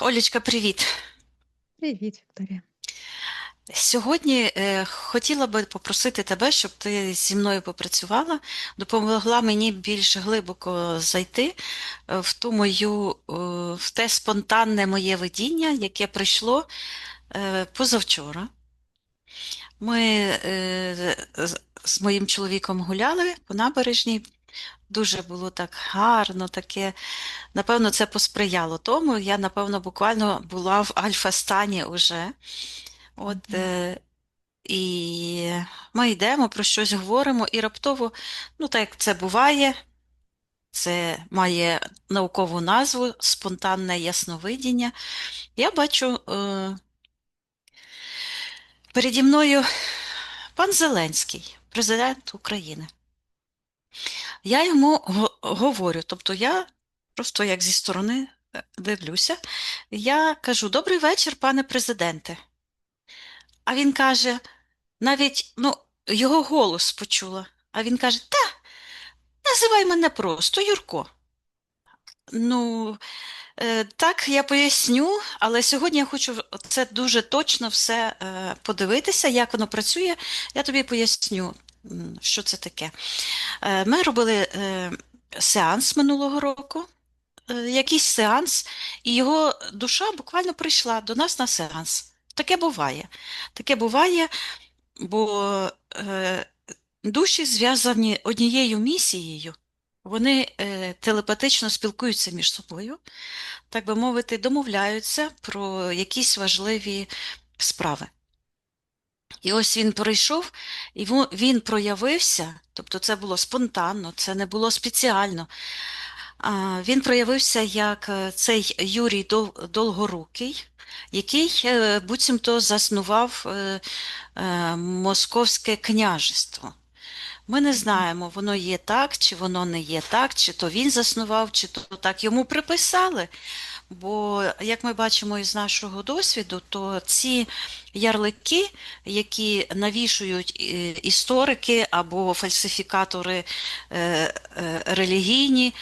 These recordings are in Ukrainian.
Олічка, привіт. Привіт, Вікторія. Сьогодні хотіла би попросити тебе, щоб ти зі мною попрацювала, допомогла мені більш глибоко зайти в те спонтанне моє видіння, яке прийшло позавчора. Ми з моїм чоловіком гуляли по набережній. Дуже було так гарно, таке. Напевно, це посприяло тому. Я, напевно, буквально була в альфа-стані уже. От, Мгм. і ми йдемо, про щось говоримо, і раптово, ну так як це буває, це має наукову назву спонтанне ясновидіння. Я бачу переді мною пан Зеленський, президент України. Я йому говорю, тобто я просто як зі сторони дивлюся, я кажу: Добрий вечір, пане президенте. А він каже, навіть його голос почула, а він каже: Та, називай мене просто Юрко. Ну, так, я поясню, але сьогодні я хочу це дуже точно все подивитися, як воно працює. Я тобі поясню, що це таке. Ми робили сеанс минулого року, якийсь сеанс, і його душа буквально прийшла до нас на сеанс. Таке буває. Таке буває, бо душі зв'язані однією місією, вони телепатично спілкуються між собою, так би мовити, домовляються про якісь важливі справи. І ось він прийшов, і він проявився, тобто це було спонтанно, це не було спеціально. Він проявився як цей Юрій Долгорукий, який буцімто заснував Московське княжество. Ми не знаємо, воно є так, чи воно не є так, чи то він заснував, чи то так йому приписали. Бо, як ми бачимо із нашого досвіду, то ці ярлики, які навішують історики або фальсифікатори релігійні,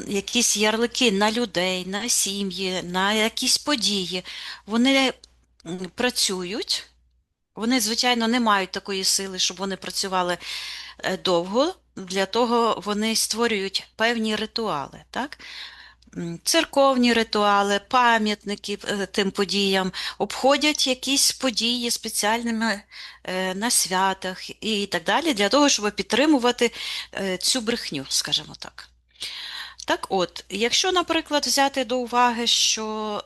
якісь ярлики на людей, на сім'ї, на якісь події, вони працюють. Вони, звичайно, не мають такої сили, щоб вони працювали довго. Для того вони створюють певні ритуали, так? Церковні ритуали, пам'ятники тим подіям, обходять якісь події спеціальними на святах і так далі, для того, щоб підтримувати цю брехню, скажімо так. Так от, якщо, наприклад, взяти до уваги, що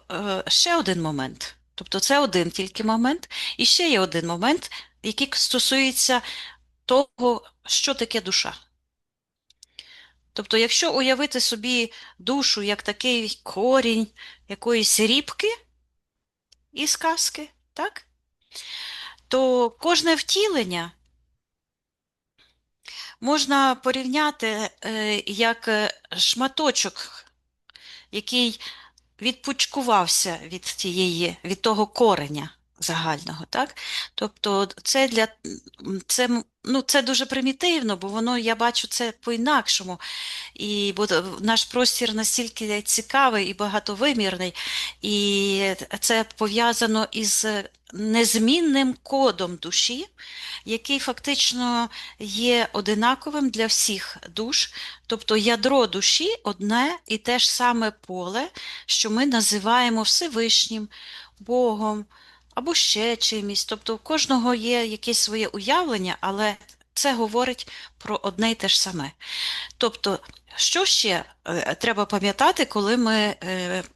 ще один момент, тобто це один тільки момент, і ще є один момент, який стосується того, що таке душа. Тобто, якщо уявити собі душу як такий корінь якоїсь рібки із казки, так? То кожне втілення можна порівняти як шматочок, який відпучкувався від того кореня загального, так? Тобто це дуже примітивно, бо воно, я бачу це по-інакшому. І наш простір настільки цікавий і багатовимірний, і це пов'язано із незмінним кодом душі, який фактично є одинаковим для всіх душ. Тобто ядро душі одне і те ж саме поле, що ми називаємо Всевишнім, Богом або ще чимось. Тобто у кожного є якесь своє уявлення, але це говорить про одне й те ж саме. Тобто, що ще треба пам'ятати, коли ми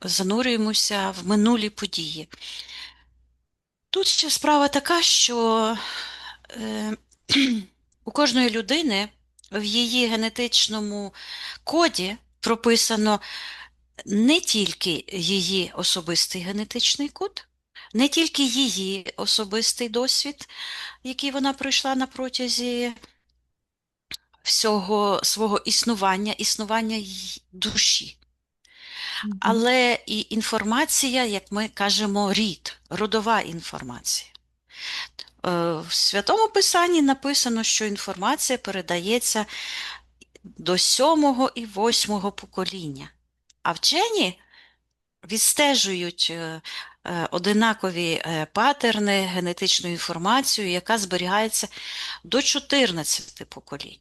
занурюємося в минулі події? Тут ще справа така, що е, у кожної людини в її генетичному коді прописано не тільки її особистий генетичний код, не тільки її особистий досвід, який вона пройшла на протязі всього свого існування душі. Мгм. Але і інформація, як ми кажемо, родова інформація. В Святому Писанні написано, що інформація передається до сьомого і восьмого покоління. А вчені відстежують одинакові патерни, генетичну інформацію, яка зберігається до 14 поколінь.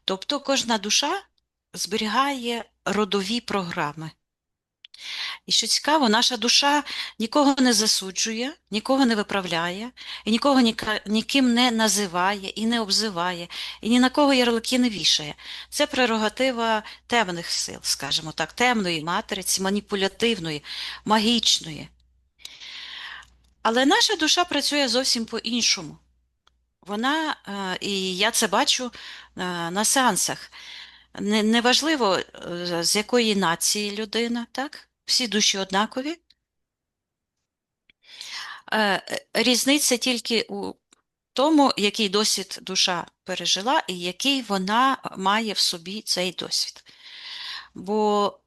Тобто кожна душа зберігає родові програми. І що цікаво, наша душа нікого не засуджує, нікого не виправляє, і нікого ніким не називає і не обзиває, і ні на кого ярлики не вішає. Це прерогатива темних сил, скажімо так, темної матриці, маніпулятивної, магічної. Але наша душа працює зовсім по-іншому. Вона, і я це бачу на сеансах, неважливо, з якої нації людина, так? Всі душі однакові. Різниця тільки у тому, який досвід душа пережила і який вона має в собі цей досвід. Бо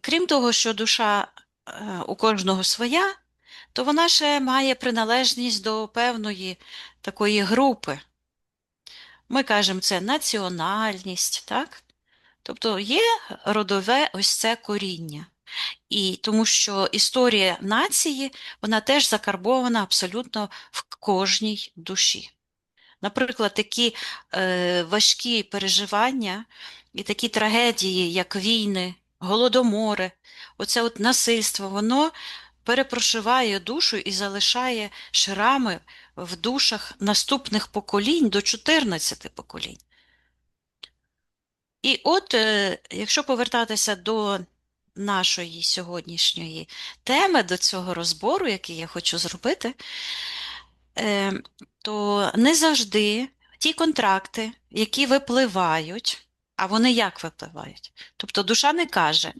крім того, що душа у кожного своя, то вона ще має приналежність до певної такої групи. Ми кажемо, це національність, так? Тобто є родове ось це коріння. І тому що історія нації, вона теж закарбована абсолютно в кожній душі. Наприклад, такі важкі переживання і такі трагедії, як війни, голодомори, оце от насильство, воно перепрошиває душу і залишає шрами в душах наступних поколінь до 14 поколінь. І от, якщо повертатися до нашої сьогоднішньої теми, до цього розбору, який я хочу зробити, то не завжди ті контракти, які випливають, а вони як випливають? Тобто душа не каже,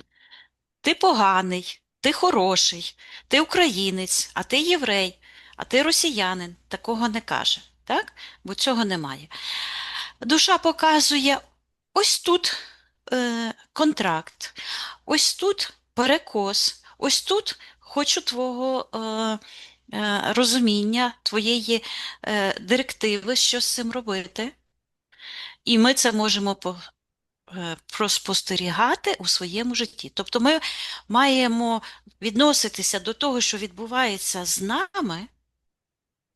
ти поганий, ти хороший, ти українець, а ти єврей, а ти росіянин. Такого не каже, так? Бо цього немає. Душа показує, ось тут контракт, ось тут перекос, ось тут хочу твого розуміння, твоєї директиви, що з цим робити. І ми це можемо проспостерігати у своєму житті. Тобто ми маємо відноситися до того, що відбувається з нами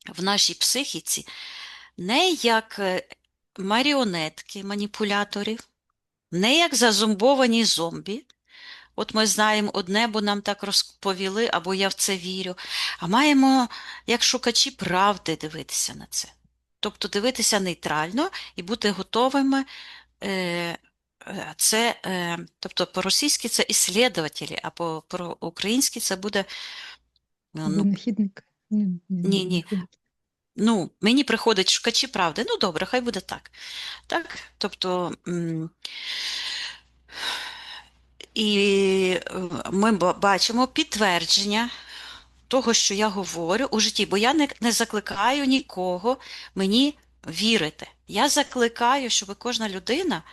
в нашій психіці, не як маріонетки маніпуляторів, не як зазомбовані зомбі. От ми знаємо одне, бо нам так розповіли, або я в це вірю, а маємо, як шукачі правди, дивитися на це. Тобто дивитися нейтрально і бути готовими. Тобто по-російськи це іслідователі, а по-українськи це буде, Винахідник. ні. Ну, мені приходить шукачі правди. Ну, добре, хай буде так. Так? Тобто, і ми бачимо підтвердження того, що я говорю у житті, бо я не закликаю нікого мені вірити. Я закликаю, щоб кожна людина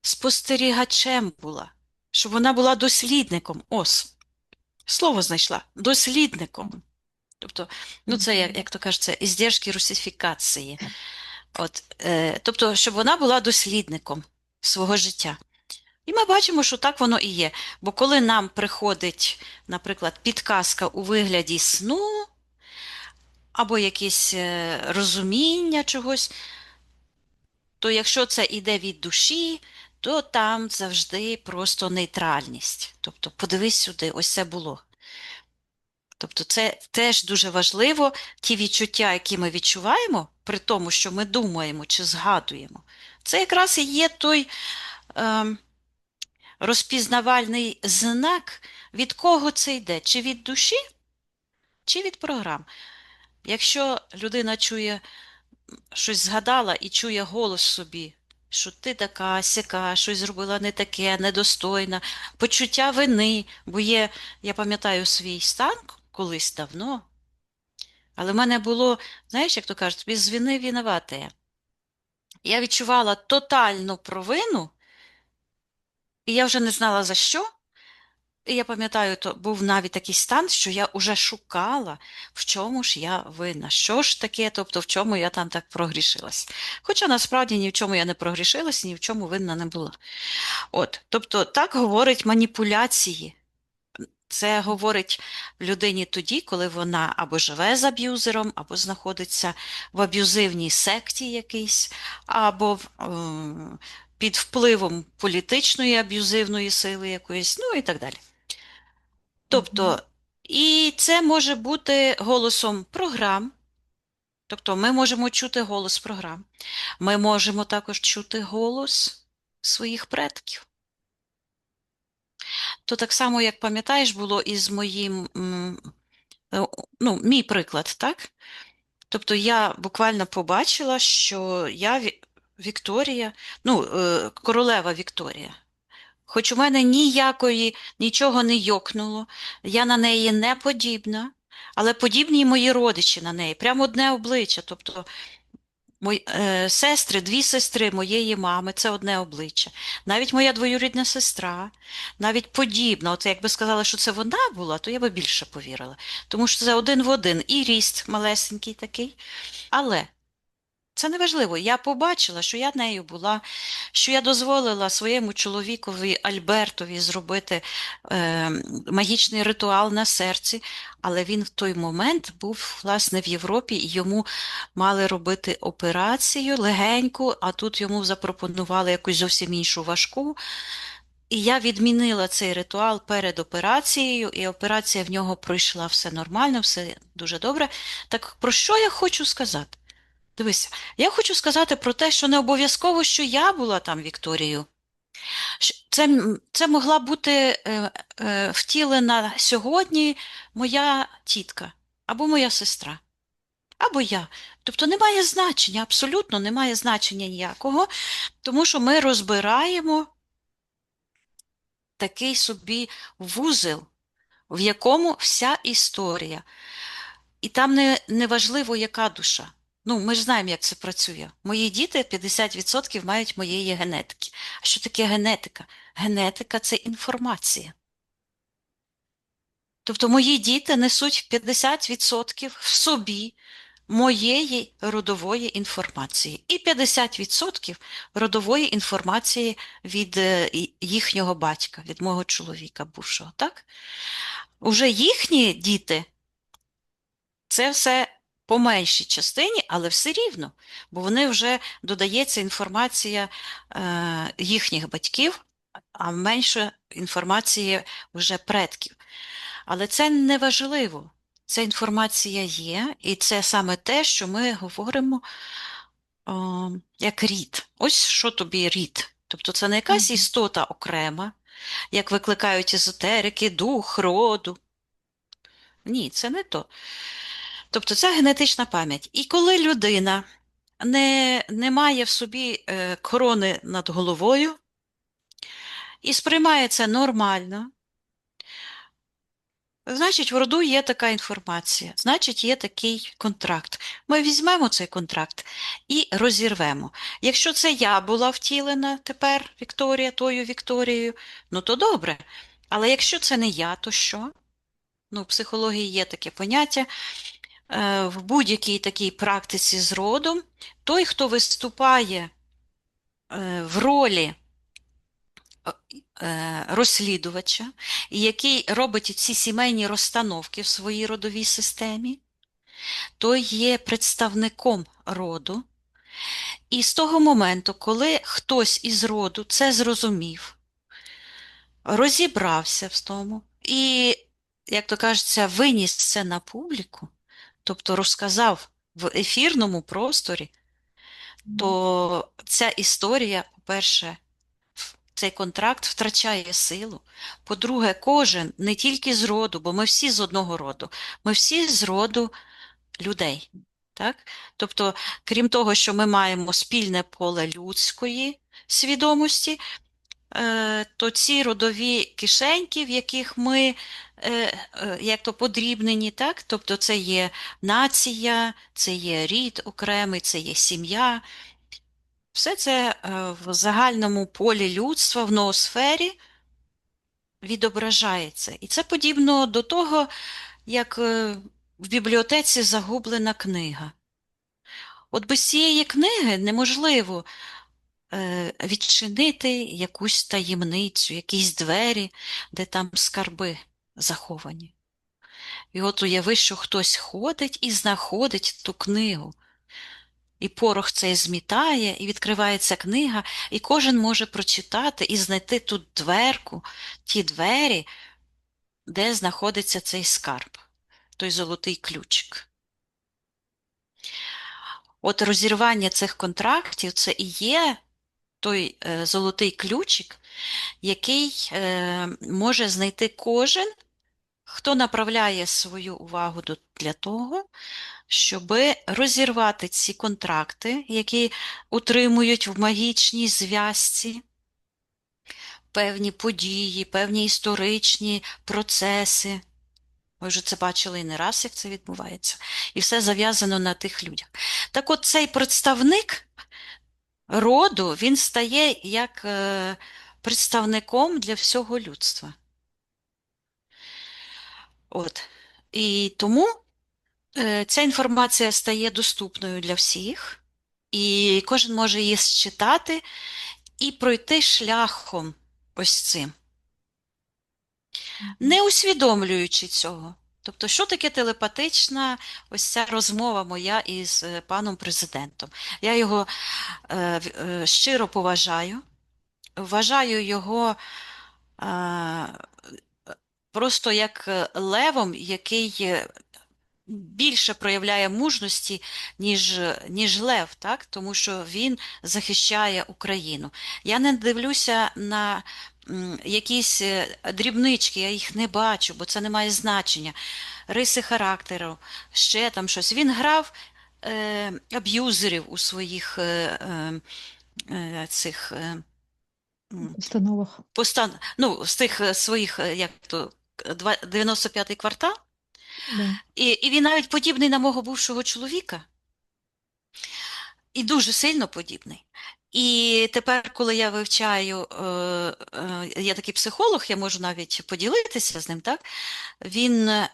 спостерігачем була, щоб вона була дослідником. Ось, слово знайшла, дослідником. Тобто, ну це, як то кажуть, це іздержки русифікації. От, тобто, щоб вона була дослідником свого життя. І ми бачимо, що так воно і є. Бо коли нам приходить, наприклад, підказка у вигляді сну, або якесь розуміння чогось, то якщо це йде від душі, то там завжди просто нейтральність. Тобто, подивись сюди, ось це було. Тобто це теж дуже важливо, ті відчуття, які ми відчуваємо, при тому, що ми думаємо чи згадуємо, це якраз і є той розпізнавальний знак, від кого це йде, чи від душі, чи від програм. Якщо людина чує, щось згадала і чує голос собі, що ти така, сяка, щось зробила не таке, недостойна, почуття вини, бо є, я пам'ятаю свій стан колись давно, але в мене було, знаєш, як то кажуть, без вини виноватая. Я відчувала тотальну провину, і я вже не знала за що, І я пам'ятаю, то був навіть такий стан, що я вже шукала, в чому ж я винна, що ж таке, тобто в чому я там так прогрішилась. Хоча насправді ні в чому я не прогрішилась, ні в чому винна не була. От, тобто так говорить маніпуляції. Це говорить людині тоді, коли вона або живе з аб'юзером, або знаходиться в аб'юзивній секті якійсь, або під впливом політичної аб'юзивної сили якоїсь, ну і так далі. Мгм. Тобто, і це може бути голосом програм, тобто ми можемо чути голос програм, ми можемо також чути голос своїх предків. То так само, як пам'ятаєш, було із моїм, ну, мій приклад, так? Тобто я буквально побачила, що я Вікторія, ну, королева Вікторія. Хоч у мене нічого не йокнуло, я на неї не подібна, але подібні й мої родичі на неї, прямо одне обличчя. Тобто сестри, дві сестри моєї мами це одне обличчя. Навіть моя двоюрідна сестра, навіть подібна. От якби сказала, що це вона була, то я би більше повірила. Тому що це один в один і ріст малесенький такий. Але це не важливо. Я побачила, що я нею була, що я дозволила своєму чоловікові Альбертові зробити магічний ритуал на серці, але він в той момент був, власне, в Європі, і йому мали робити операцію легеньку, а тут йому запропонували якусь зовсім іншу важку. І я відмінила цей ритуал перед операцією, і операція в нього пройшла все нормально, все дуже добре. Так про що я хочу сказати? Дивися, я хочу сказати про те, що не обов'язково, що я була там Вікторією. Це могла бути втілена сьогодні моя тітка, або моя сестра, або я. Тобто немає значення, абсолютно немає значення ніякого, тому що ми розбираємо такий собі вузел, в якому вся історія. І там не важливо, яка душа. Ну, ми ж знаємо, як це працює. Мої діти 50% мають моєї генетики. А що таке генетика? Генетика це інформація. Тобто мої діти несуть 50% в собі моєї родової інформації і 50% родової інформації від їхнього батька, від мого чоловіка бувшого, так? Уже їхні діти це все по меншій частині, але все рівно, бо вони вже додається інформація їхніх батьків, а менше інформації вже предків. Але це не важливо. Ця інформація є, і це саме те, що ми говоримо як рід. Ось що тобі рід. Тобто це не якась Мгм. істота окрема, як викликають езотерики, дух, роду. Ні, це не то. Тобто це генетична пам'ять. І коли людина не має в собі корони над головою і сприймає це нормально, значить, в роду є така інформація, значить, є такий контракт. Ми візьмемо цей контракт і розірвемо. Якщо це я була втілена тепер, Вікторія, тою Вікторією, ну то добре. Але якщо це не я, то що? Ну, в психології є таке поняття. В будь-якій такій практиці з родом, той, хто виступає в ролі розслідувача, і який робить ці сімейні розстановки в своїй родовій системі, той є представником роду. І з того моменту, коли хтось із роду це зрозумів, розібрався в тому і, як то кажеться, виніс це на публіку, тобто розказав в ефірному просторі, то ця історія, по-перше, цей контракт втрачає силу. По-друге, кожен, не тільки з роду, бо ми всі з одного роду, ми всі з роду людей. Так? Тобто, крім того, що ми маємо спільне поле людської свідомості, то ці родові кишеньки, в яких ми як то подрібнені, так? Тобто це є нація, це є рід окремий, це є сім'я. Все це в загальному полі людства, в ноосфері відображається. І це подібно до того, як в бібліотеці загублена книга. От без цієї книги неможливо відчинити якусь таємницю, якісь двері, де там скарби заховані. І от уяви, що хтось ходить і знаходить ту книгу. І порох цей змітає, і відкривається книга, і кожен може прочитати і знайти ту дверку, ті двері, де знаходиться цей скарб, той золотий ключик. От розірвання цих контрактів – це і є той золотий ключик, який може знайти кожен, хто направляє свою увагу для того, щоб розірвати ці контракти, які утримують в магічній зв'язці певні події, певні історичні процеси. Ми вже це бачили і не раз, як це відбувається. І все зав'язано на тих людях. Так от цей представник роду, він стає як представником для всього людства. От. І тому ця інформація стає доступною для всіх, і кожен може її считати і пройти шляхом ось цим, не усвідомлюючи цього. Тобто, що таке телепатична ось ця розмова моя із паном президентом? Я його щиро поважаю, вважаю його просто як левом, який більше проявляє мужності, ніж лев, так? Тому що він захищає Україну. Я не дивлюся на якісь дрібнички, я їх не бачу, бо це не має значення. Риси характеру, ще там щось. Він грав аб'юзерів у своїх цих Установах. ну, з тих своїх, як то, 95-й квартал. Да. І він навіть подібний на мого бувшого чоловіка. І дуже сильно подібний. І тепер, коли я вивчаю, я такий психолог, я можу навіть поділитися з ним, так? Він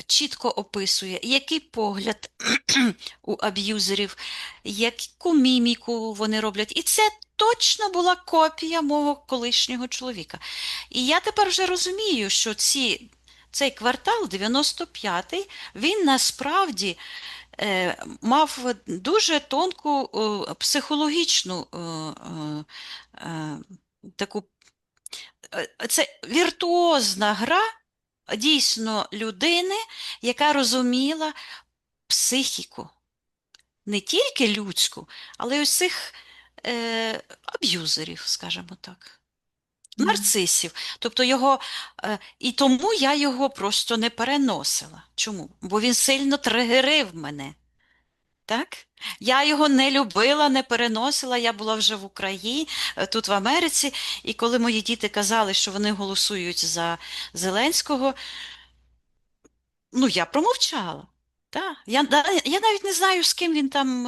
чітко описує, який погляд у аб'юзерів, яку міміку вони роблять. І це точно була копія мого колишнього чоловіка. І я тепер вже розумію, що цей квартал, 95-й, він насправді мав дуже тонку психологічну таку. Це віртуозна гра дійсно людини, яка розуміла психіку. Не тільки людську, але й усіх аб'юзерів, скажімо так. Нарцисів. Тобто і тому я його просто не переносила. Чому? Бо він сильно тригерив мене. Так? Я його не любила, не переносила, я була вже в Україні, тут в Америці, і коли мої діти казали, що вони голосують за Зеленського, ну, я промовчала. Так? Я навіть не знаю, з ким він там,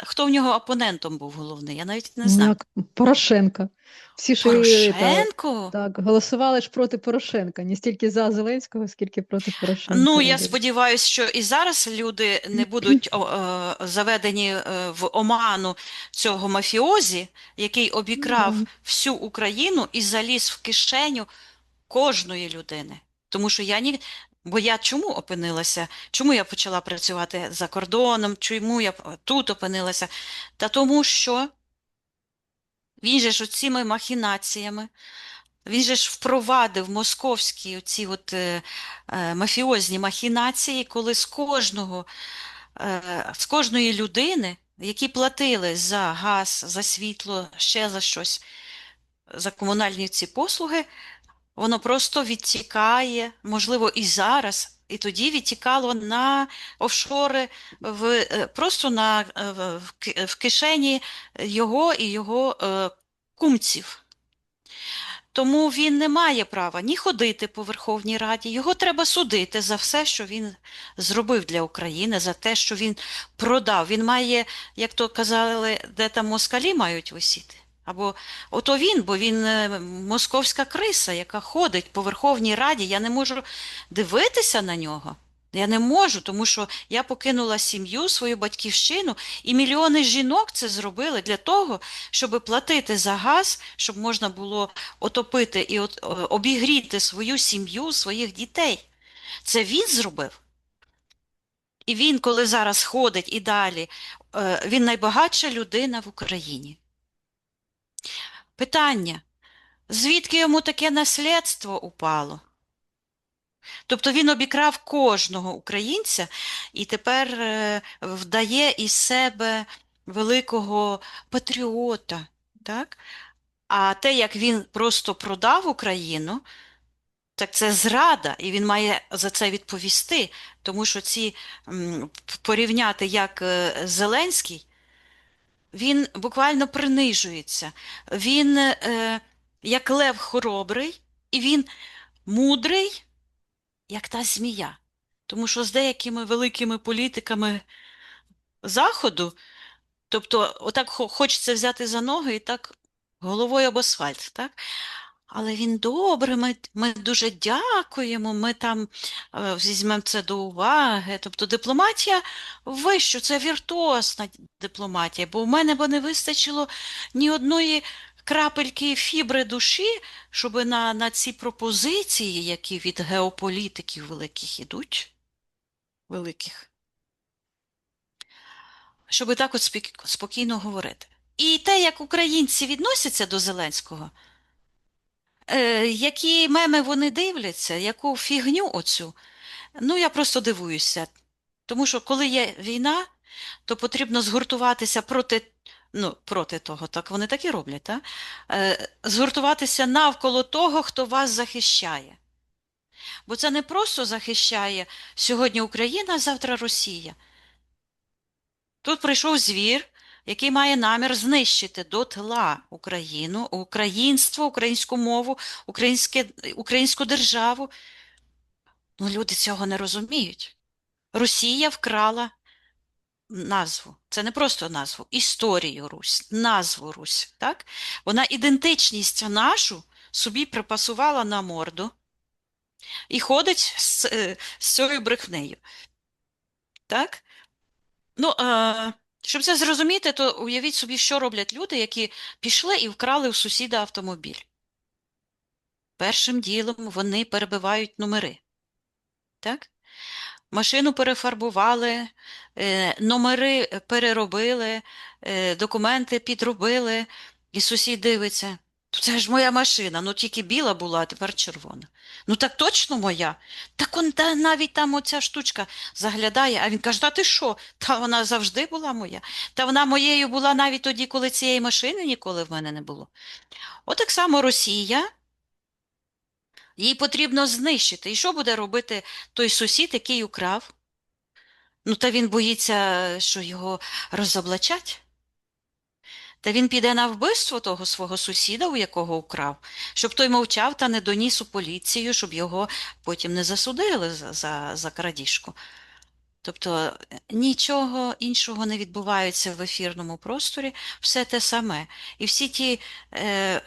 хто в нього опонентом був головний, я навіть не знаю. Порошенко. Всі ж Порошенко? так, голосували ж проти Порошенка, не стільки за Зеленського, скільки проти Порошенка. Ну, я сподіваюся, що і зараз люди не будуть заведені в оману цього мафіозі, який обікрав всю Україну і заліз в кишеню кожної людини. Тому що бо я чому опинилася? Чому я почала працювати за кордоном? Чому я тут опинилася? Та тому що він же ж оціми махінаціями, він же ж впровадив московські оці мафіозні махінації, коли з кожної людини, які платили за газ, за світло, ще за щось, за комунальні ці послуги, воно просто відтікає, можливо, і зараз, і тоді відтікало на офшори, просто в кишені його і його кумців. Тому він не має права ні ходити по Верховній Раді, його треба судити за все, що він зробив для України, за те, що він продав. Він має, як то казали, де там москалі мають висіти, Або ото він, бо він московська криса, яка ходить по Верховній Раді. Я не можу дивитися на нього. Я не можу, тому що я покинула сім'ю, свою батьківщину, і мільйони жінок це зробили для того, щоб платити за газ, щоб можна було отопити і обігріти свою сім'ю, своїх дітей. Це він зробив. І він, коли зараз ходить і далі, він найбагатша людина в Україні. Питання, звідки йому таке наслідство упало? Тобто він обікрав кожного українця і тепер вдає із себе великого патріота. Так? А те, як він просто продав Україну, так це зрада, і він має за це відповісти. Тому що порівняти, як Зеленський, він буквально принижується. Він як лев хоробрий, і він мудрий, як та змія. Тому що з деякими великими політиками Заходу, тобто отак хочеться взяти за ноги і так головою об асфальт, так? Але він добре, ми дуже дякуємо, ми там візьмемо це до уваги. Тобто дипломатія вища, це віртуозна дипломатія, бо в мене б не вистачило ні одної крапельки фібри душі, щоб на ці пропозиції, які від геополітиків великих ідуть, великих, щоб так от спокійно говорити. І те, як українці відносяться до Зеленського, які меми вони дивляться, яку фігню оцю, ну я просто дивуюся. Тому що коли є війна, то потрібно згуртуватися проти того, так вони так і роблять, так? Згуртуватися навколо того, хто вас захищає. Бо це не просто захищає сьогодні Україна, а завтра Росія. Тут прийшов звір, який має намір знищити дотла Україну, українство, українську мову, українську державу. Ну, люди цього не розуміють. Росія вкрала назву. Це не просто назву, історію Русь, назву Русь. Так? Вона ідентичність нашу собі припасувала на морду і ходить з цією брехнею. Так? Ну, щоб це зрозуміти, то уявіть собі, що роблять люди, які пішли і вкрали у сусіда автомобіль. Першим ділом вони перебивають номери. Так? Машину перефарбували, номери переробили, документи підробили, і сусід дивиться. Це ж моя машина, ну тільки біла була, а тепер червона. Ну так точно моя. Так навіть там оця штучка заглядає, а він каже, та ти що? Та вона завжди була моя. Та вона моєю була навіть тоді, коли цієї машини ніколи в мене не було. Отак само Росія. Їй потрібно знищити. І що буде робити той сусід, який украв? Ну, та він боїться, що його розоблачать. Та він піде на вбивство того свого сусіда, у якого украв, щоб той мовчав та не доніс у поліцію, щоб його потім не засудили за крадіжку. Тобто нічого іншого не відбувається в ефірному просторі, все те саме. І всі ті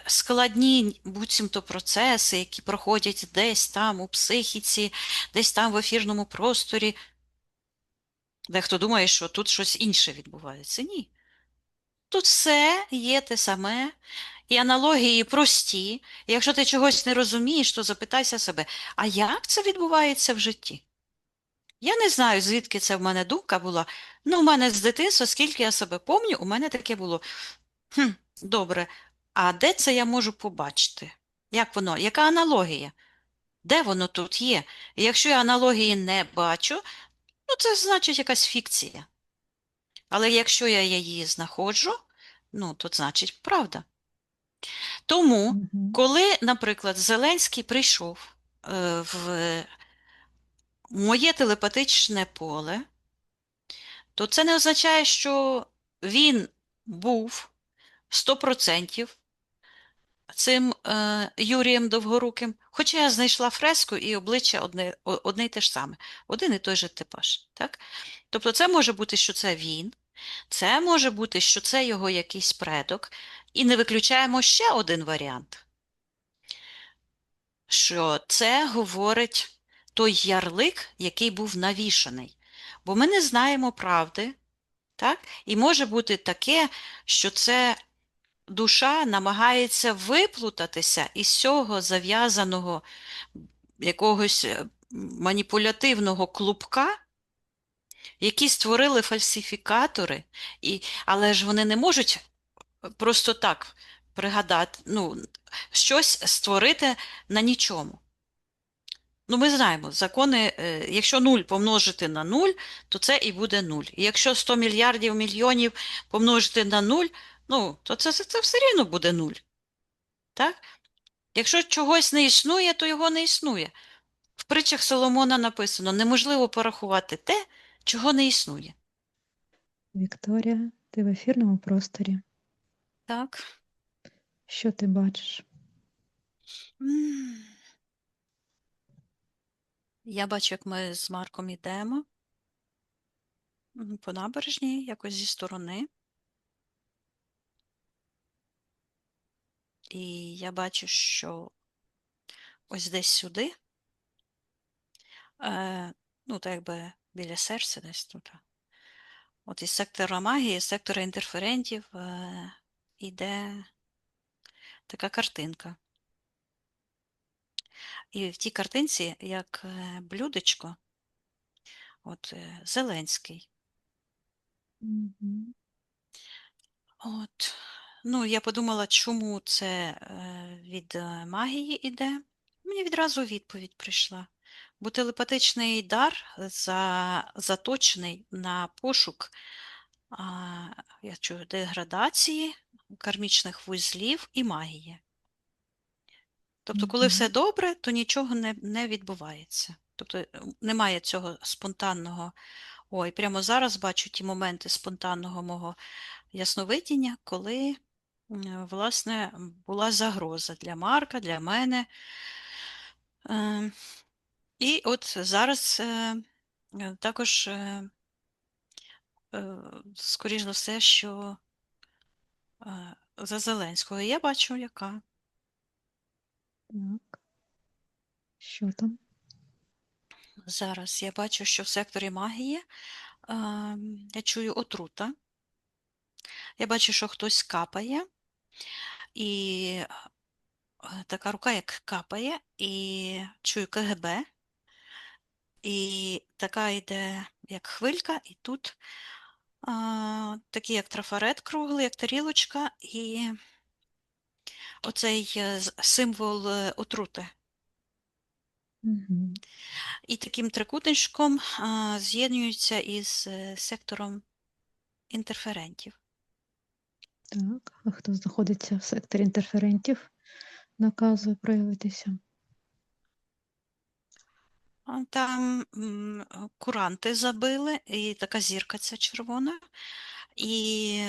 складні буцімто процеси, які проходять десь там у психіці, десь там в ефірному просторі, дехто думає, що тут щось інше відбувається. Ні. Тут все є те саме, і аналогії прості. І якщо ти чогось не розумієш, то запитайся себе, а як це відбувається в житті? Я не знаю, звідки це в мене думка була. Ну, в мене з дитинства, скільки я себе пам'ятаю, у мене таке було. Добре, а де це я можу побачити? Як воно? Яка аналогія? Де воно тут є? І якщо я аналогії не бачу, ну це значить якась фікція. Але якщо я її знаходжу, ну, то значить правда. Тому, Мгм. коли, наприклад, Зеленський прийшов в моє телепатичне поле, то це не означає, що він був 100% цим Юрієм Довгоруким, хоча я знайшла фреску і обличчя одне і те ж саме, один і той же типаж. Так? Тобто це може бути, що це він, Це може бути, що це його якийсь предок, і не виключаємо ще один варіант, що це говорить той ярлик, який був навішаний. Бо ми не знаємо правди, так? І може бути таке, що це душа намагається виплутатися із цього зав'язаного якогось маніпулятивного клубка, які створили фальсифікатори, але ж вони не можуть просто так пригадати, щось створити на нічому. Ми знаємо, закони, якщо 0 помножити на 0, то це і буде 0. І якщо 100 мільярдів мільйонів помножити на 0, то це все рівно буде 0. Так? Якщо чогось не існує, то його не існує. В притчах Соломона написано, неможливо порахувати те, чого не існує. Вікторія, ти в ефірному просторі. Так. Що ти бачиш? М. Я бачу, як ми з Марком йдемо по набережній, якось зі сторони. І я бачу, що ось десь сюди, так якби біля серця десь тут. От із сектора магії, з сектора інтерферентів йде така картинка. І в тій картинці, як блюдечко, от Зеленський. Мгм. От. Я подумала, чому це від магії іде. Мені відразу відповідь прийшла. Бо телепатичний дар заточений на пошук я чую, деградації, кармічних вузлів і магії. Тобто, коли все Мгм. добре, то нічого не відбувається. Тобто немає цього спонтанного. Ой, прямо зараз бачу ті моменти спонтанного мого ясновидіння, коли, власне, була загроза для Марка, для мене. Е, І от зараз також, скоріш за все, що за Зеленського. Я бачу, яка. Так. Що там? Зараз я бачу, що в секторі магії я чую отрута. Я бачу, що хтось капає, і така рука, як капає, і чую КГБ, і така йде, як хвилька, і тут такий, як трафарет круглий, як тарілочка, і оцей символ отрути. Мгм. І таким трикутничком з'єднуються із сектором інтерферентів. Так. А хто знаходиться в секторі інтерферентів? Наказує проявитися. Там куранти забили, і така зірка ця червона, і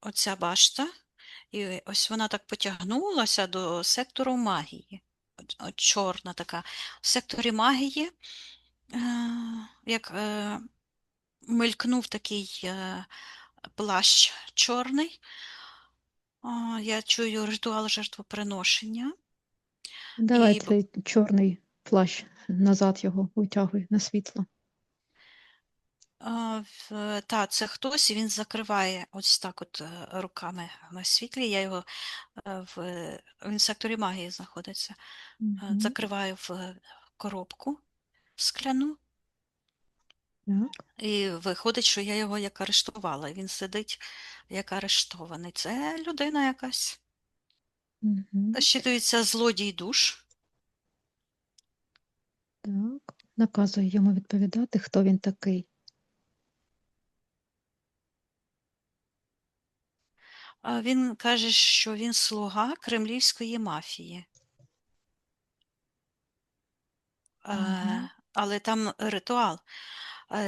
оця башта, і ось вона так потягнулася до сектору магії. Чорна така. В секторі магії, як мелькнув такий плащ чорний, я чую ритуал жертвоприношення. Давай І цей чорний плащ назад його витягуй на світло. Це хтось, і він закриває ось так от руками на світлі. Я його він в секторі магії знаходиться. Мгм. Закриваю в коробку скляну, Так. і виходить, що я його як арештувала. Він сидить як арештований. Це людина якась. Мгм. Щитується злодій душ. Так. Наказує йому відповідати, хто він такий. Він каже, що він слуга кремлівської мафії. Ага. Але там ритуал.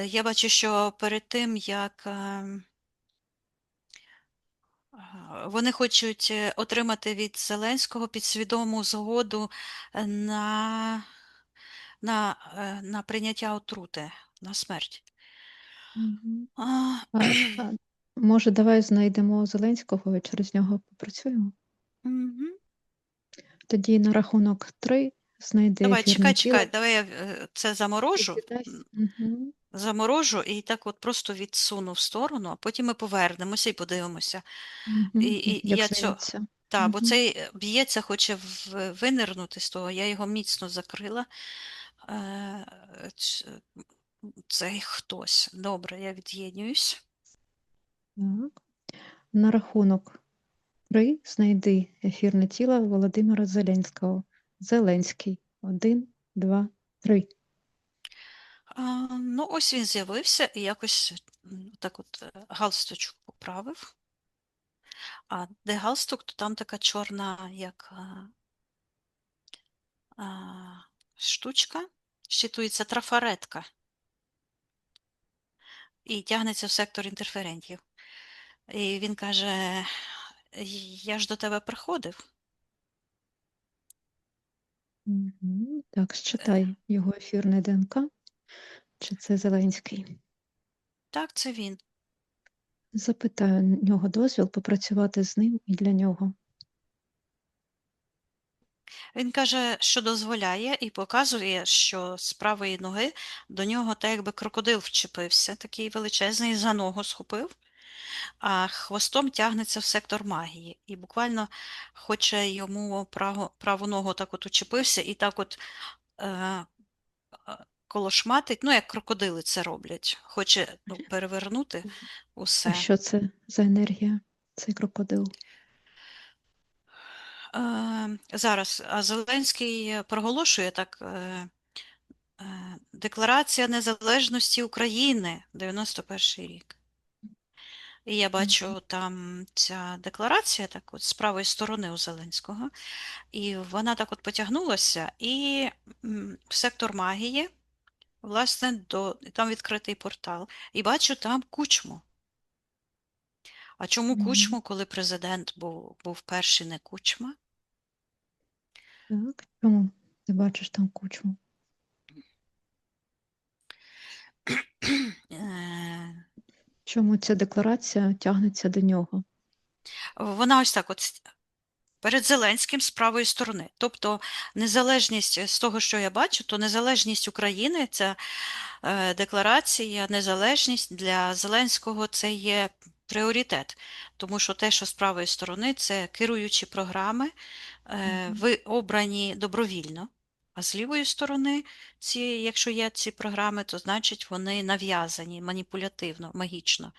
Я бачу, що перед тим, як вони хочуть отримати від Зеленського підсвідому згоду на прийняття отрути, на смерть. Мгм. А, А може, давай знайдемо Зеленського і через нього попрацюємо? мгм. Тоді на рахунок 3 знайди Давай, ефірне чекай, тіло давай я це заморожу. віддасть. Мгм. Заморожу і так от просто відсуну в сторону, а потім ми повернемося і подивимося. І, Мгм. і, і Як я цього, зміниться. та, бо Мгм. цей б'ється, хоче винирнути з того, я його міцно закрила. Ч- Цей хтось. Добре, я від'єднююсь. Так. На рахунок 3 знайди ефірне тіло Володимира Зеленського. Зеленський. 1, 2, 3. Ну, ось він з'явився і якось так от галстучок поправив. А де галстук, то там така чорна, як штучка, щитується трафаретка і тягнеться в сектор інтерферентів. І він каже: я ж до тебе приходив. Мгм. Так, считай його ефірне ДНК. Чи це Зеленський? Так, це він. Запитаю у нього дозвіл попрацювати з ним і для нього. Він каже, що дозволяє, і показує, що з правої ноги до нього так якби крокодил вчепився, такий величезний, за ногу схопив, а хвостом тягнеться в сектор магії. І буквально хоче йому праву ногу так от учепився і так от е, колошматить, ну, як крокодили це роблять. Хоче перевернути А усе. що це за енергія, цей крокодил? Зараз, а Зеленський проголошує так. Декларація незалежності України, 91-й рік. І я Мгм. бачу там ця декларація, так от з правої сторони у Зеленського, і вона так от потягнулася, і в сектор магії, власне, там відкритий портал. І бачу там Кучму. А чому Мгм. Кучму, коли президент був перший, не Кучма? Так, чому ти бачиш там кучму? Е, Чому ця декларація тягнеться до нього? Вона ось так от перед Зеленським з правої сторони. Тобто незалежність з того, що я бачу, то незалежність України, ця декларація, незалежність для Зеленського це є пріоритет. Тому що те, що з правої сторони, це керуючі програми, Мгм. ви обрані добровільно. А з лівої сторони, якщо є ці програми, то значить вони нав'язані маніпулятивно, магічно.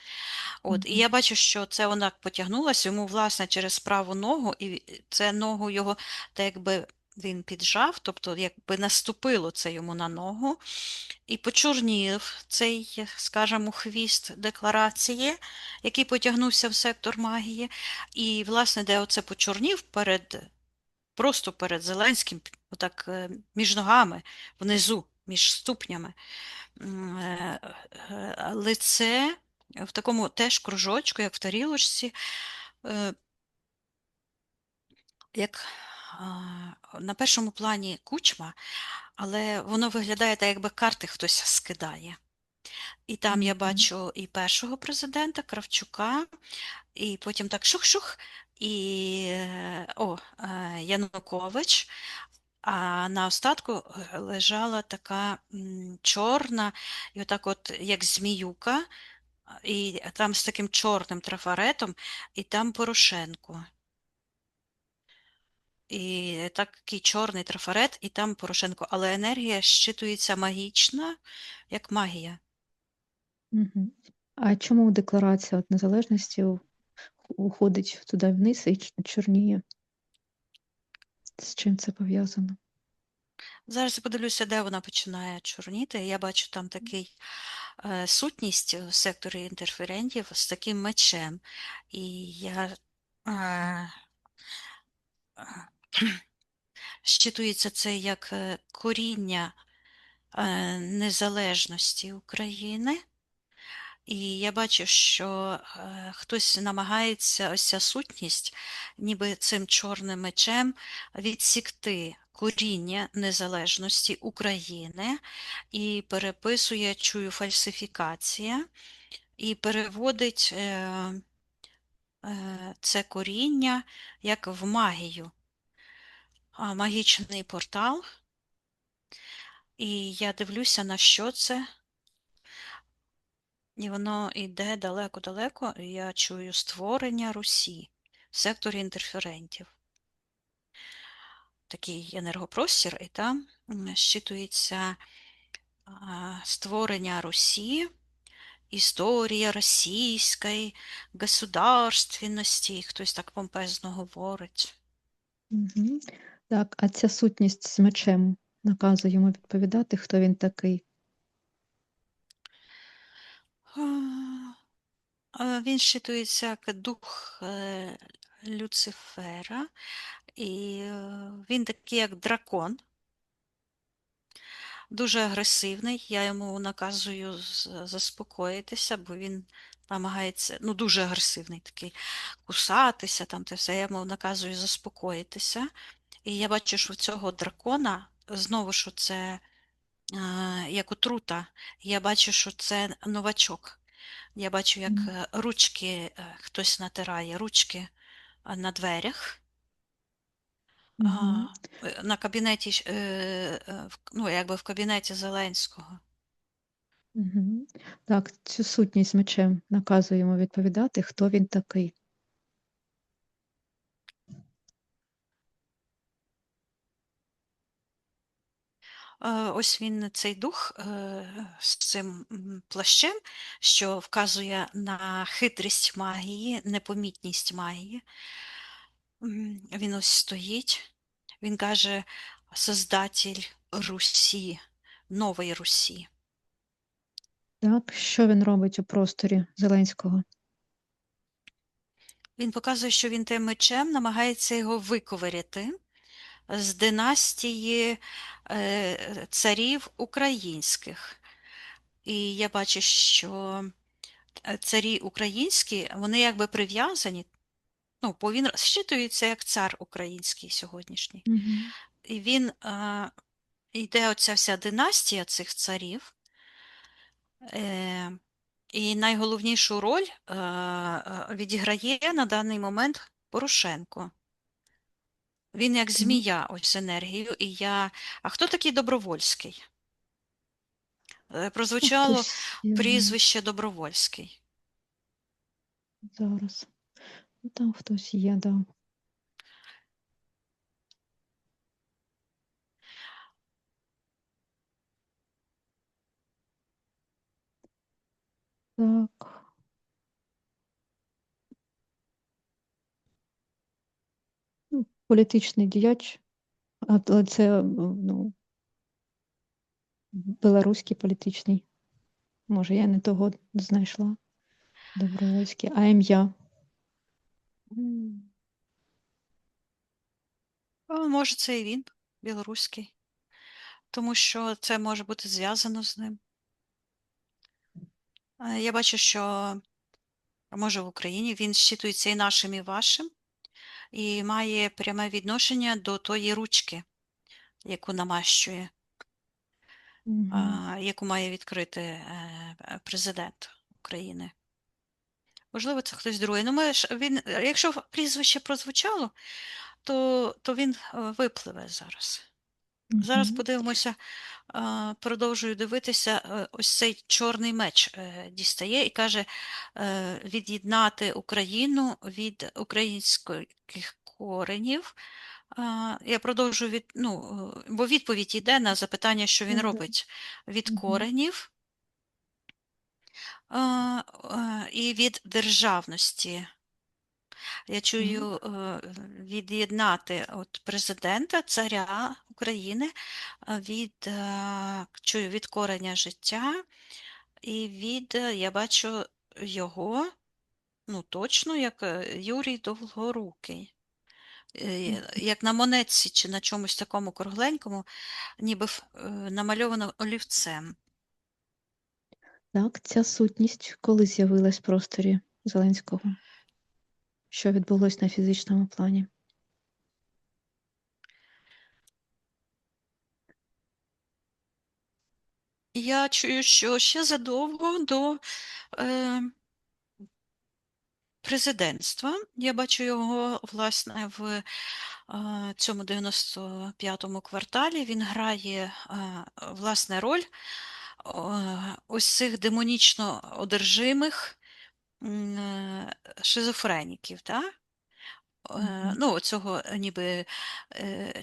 От, і Мгм. я бачу, що це вона потягнулася йому, власне, через праву ногу, і це ногу його, так якби він піджав, тобто якби наступило це йому на ногу, і почорнів цей, скажімо, хвіст декларації, який потягнувся в сектор магії. І, власне, де оце почорнів просто перед Зеленським, отак між ногами, внизу, між ступнями. Е, Лице в такому теж кружочку, як в тарілочці, е, як на першому плані кучма, але воно виглядає так, якби карти хтось скидає. І там я Мгм. бачу і першого президента Кравчука, і потім так шух-шух, і Янукович. А на остатку лежала така чорна, і отак от як зміюка, і там з таким чорним трафаретом, і там Порошенко. І такий чорний трафарет, і там Порошенко. Але енергія щитується магічна, як магія. Мгм. А чому декларація от незалежності уходить туди вниз і чорніє? З чим це пов'язано? Зараз я подивлюся, де вона починає чорніти. Я бачу там такий сутність в секторі інтерферентів з таким мечем. І я е, щитується це як коріння незалежності України. І я бачу, що хтось намагається ось ця сутність, ніби цим чорним мечем, відсікти коріння незалежності України і переписує, чую, фальсифікація, і переводить це коріння як в магію, магічний портал. І я дивлюся, на що це. І воно йде далеко-далеко, і я чую створення Русі в секторі інтерферентів. Такий енергопростір, і там щитується створення Русі, історія російської государственності, хтось так помпезно говорить. Угу. Так, а ця сутність з мечем наказує йому відповідати, хто він такий. Він щитується як дух Люцифера, і він такий, як дракон, дуже агресивний. Я йому наказую заспокоїтися, бо він намагається, ну, дуже агресивний такий, кусатися, там те все. Я йому наказую заспокоїтися. І я бачу, що в цього дракона знову що це як отрута. Я бачу, що це новачок. Я бачу, як ручки хтось натирає, ручки на дверях. Угу. На кабінеті, ну, якби в кабінеті Зеленського. Угу. Так, цю сутність з мечем наказує йому відповідати, хто він такий. Ось він, цей дух з цим плащем, що вказує на хитрість магії, непомітність магії. Він ось стоїть, він каже, Создатель Русі, нової Русі. Так, що він робить у просторі Зеленського? Він показує, що він тим мечем намагається його виковиряти з династії царів українських. І я бачу, що царі українські, вони якби прив'язані, ну, бо він щитується як цар український сьогоднішній. Угу. І він йде оця вся династія цих царів. Е, і найголовнішу роль відіграє на даний момент Порошенко. Він як Так, змія ось з енергією. І я. А хто такий Добровольський? ну, Прозвучало хтось прізвище Добровольський. зараз. Ну, там хтось є, да. Так. Ну, політичний діяч, але це ну, білоруський політичний. Може, я не того знайшла. Добровольський, а ім'я. Може, це і він, білоруський, тому що це може бути зв'язано з ним. Я бачу, що може в Україні він щитується і нашим, і вашим, і має пряме відношення до тої ручки, яку намащує, Угу. яку має відкрити президент України. Можливо, це хтось другий. Ну, він, якщо прізвище прозвучало, то він випливе зараз. Зараз Угу. подивимося, продовжую дивитися, ось цей чорний меч дістає і каже від'єднати Україну від українських коренів. Я продовжую бо відповідь йде на запитання, що він Да, да. робить від Угу. коренів і від державності. Я чую Так. від'єднати от президента, царя України чую від кореня життя і я бачу його, ну точно, як Юрій Довгорукий. Як на монетці чи на чомусь такому кругленькому, ніби намальовано олівцем. Так, ця сутність коли з'явилась в просторі Зеленського? Що відбулось на фізичному плані? Я чую, що ще задовго до е, президентства. Я бачу його, власне, в цьому 95-му кварталі. Він грає, власне, роль ось цих демонічно одержимих шизофреніків, так? Мгм. Ну, цього ніби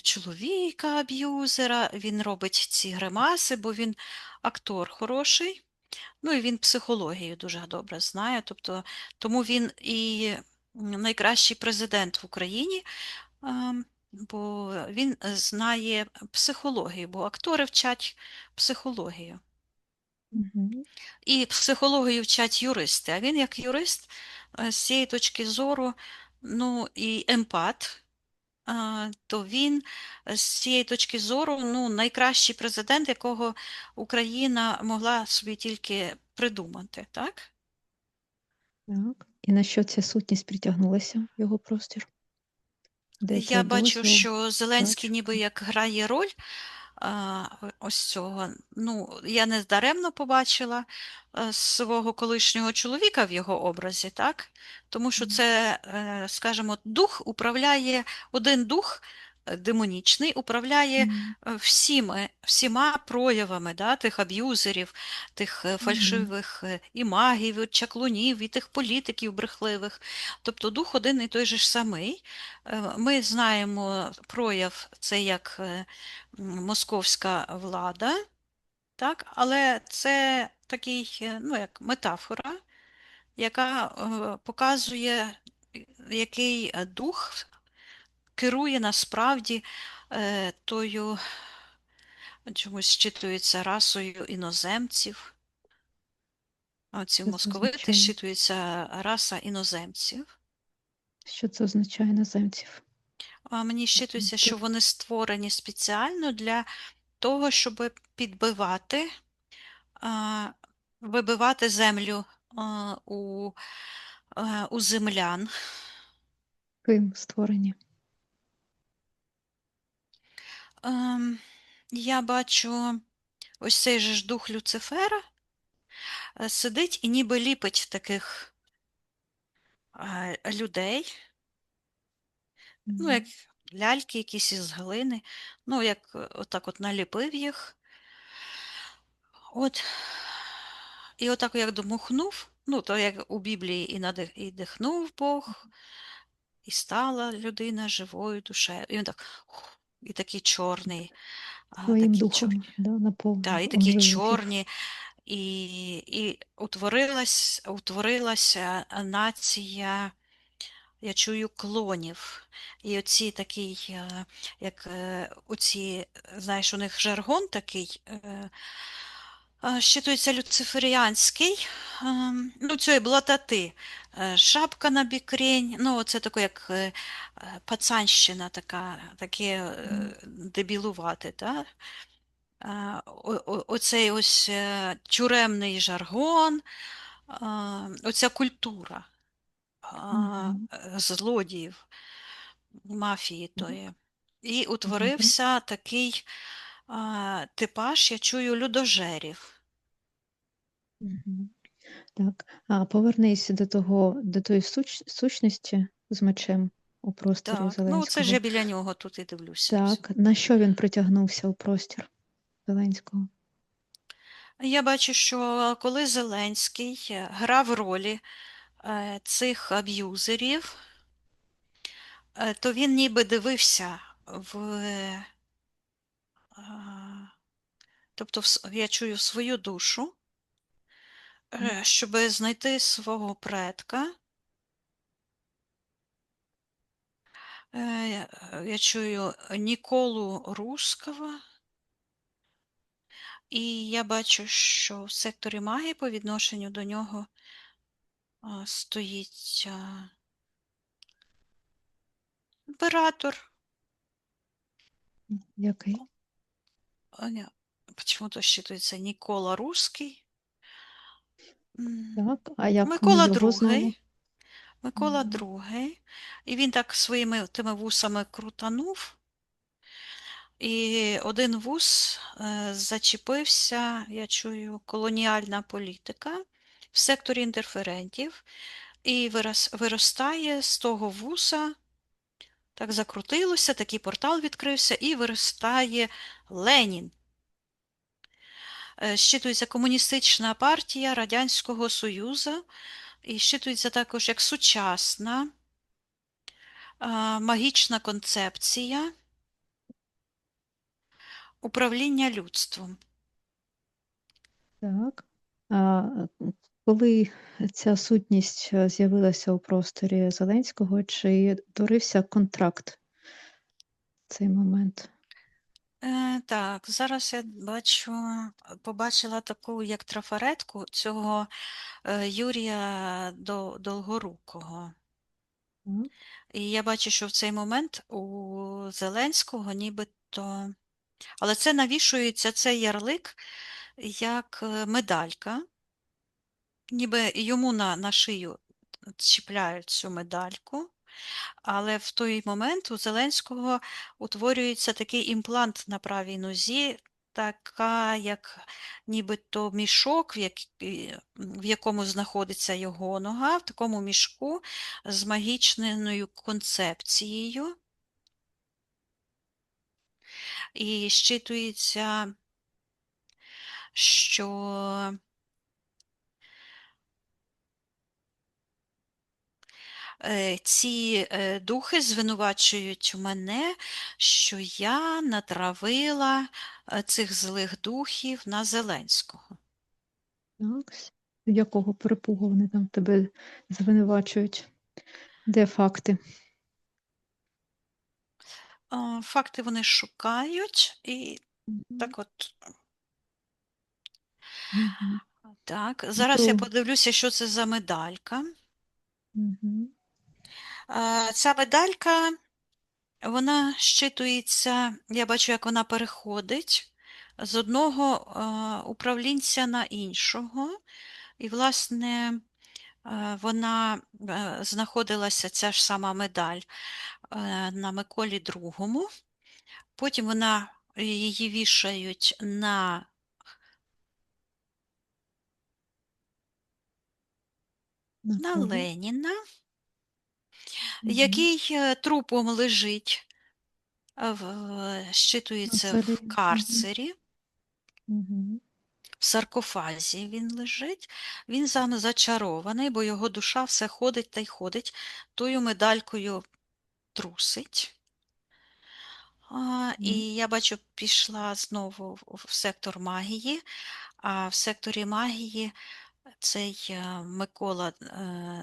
чоловіка-аб'юзера, він робить ці гримаси, бо він актор хороший, ну і він психологію дуже добре знає, тобто тому він і найкращий президент в Україні, бо він знає психологію, бо актори вчать психологію. Мгм. І психологію вчать юристи, а він як юрист з цієї точки зору, ну і емпат, то він з цієї точки зору ну, найкращий президент, якого Україна могла собі тільки придумати, так? Так. І на що ця сутність притягнулася в його простір? Де цей Я бачу, дозвіл, що Зеленський тачка? ніби як грає роль ось цього. Ну, я не даремно побачила свого колишнього чоловіка в його образі, так? Тому що це, скажімо, дух управляє, один дух демонічний управляє Мгм. всіма проявами да, тих аб'юзерів, тих Мгм. фальшивих і магів, і чаклунів, і тих політиків брехливих. Тобто дух один і той же ж самий. Ми знаємо прояв це як московська влада, так? Але це такий, ну, як метафора, яка показує, який дух керує насправді тою, чомусь щитується расою іноземців. Оці Що це московити означає? щитується раса іноземців. Що це означає іноземців? А мені щитується, що вони створені спеціально для того, щоб підбивати, а, вибивати землю у землян. Ким створені? Я бачу ось цей же ж дух Люцифера сидить і ніби ліпить таких людей, ну, як Мгм. ляльки якісь із глини, ну, як отак от наліпив їх. От. І отак як домухнув, ну, то як у Біблії і дихнув Бог, і стала людина живою душею. І він так, і такий чорний, Своїм такі духом, чорні, да, наповнив, і такі оживив їх. чорні, і утворилася нація, я чую, клонів. І оці такий, як оці, знаєш, у них жаргон такий, щитується люциферіанський, ну, цієї блатати. Шапка на бікрень, ну, це таке, як пацанщина така, таке Мгм. дебілувати, так? Оцей ось тюремний жаргон, оця культура Мгм. злодіїв, мафії Так, тої. І добре. утворився такий типаж, я чую, людожерів. Мгм. Так, а повернись до того, до тої сущності з мечем у просторі Так, ну це ж Зеленського. я біля нього тут і дивлюся. Ось. Так, на що він притягнувся у простір Зеленського? Я бачу, що коли Зеленський грав ролі цих аб'юзерів, то він ніби дивився в, тобто я чую свою душу, щоб знайти свого предка. Я чую Ніколу Русского, і я бачу, що в секторі магії по відношенню до нього стоїть імператор. Який? Почему-то считывается Никола Русский. М, Так, а як ми Микола його знову? Другий. Микола Мгм. Другий. І він так своїми тими вусами крутанув, і один вус зачепився, я чую, колоніальна політика в секторі інтерферентів, і виростає з того вуса, так закрутилося, такий портал відкрився, і виростає Ленін. Щитується Комуністична партія Радянського Союзу, і щитується також як сучасна магічна концепція управління людством. Так. А коли ця сутність з'явилася у просторі Зеленського, чи дорився контракт в цей момент? Так, зараз я побачила таку як трафаретку цього Юрія Долгорукого. Так. І я бачу, що в цей момент у Зеленського нібито. Але це навішується цей ярлик як медалька, ніби йому на шию чіпляють цю медальку. Але в той момент у Зеленського утворюється такий імплант на правій нозі, така як нібито мішок, в якому знаходиться його нога, в такому мішку з магічною концепцією. І щитується, що ці духи звинувачують мене, що я натравила цих злих духів на Зеленського. Так. З якого перепугу вони там тебе звинувачують? Де факти? Факти вони шукають, і Мгм. так от Мгм. так. Ну, Зараз я то подивлюся, що це за медалька. мгм. Ця медалька, вона щитується, я бачу, як вона переходить з одного управлінця на іншого. І, власне, вона знаходилася, ця ж сама медаль, на Миколі Другому. Потім її вішають На на кого? Леніна, Мгм. який трупом лежить, На щитується в царі. Мгм. карцері, Мгм. в саркофазі він лежить. Він саме зачарований, бо його душа все ходить та й ходить, тою медалькою трусить. Так. І я бачу, пішла знову в сектор магії, а в секторі магії цей Микола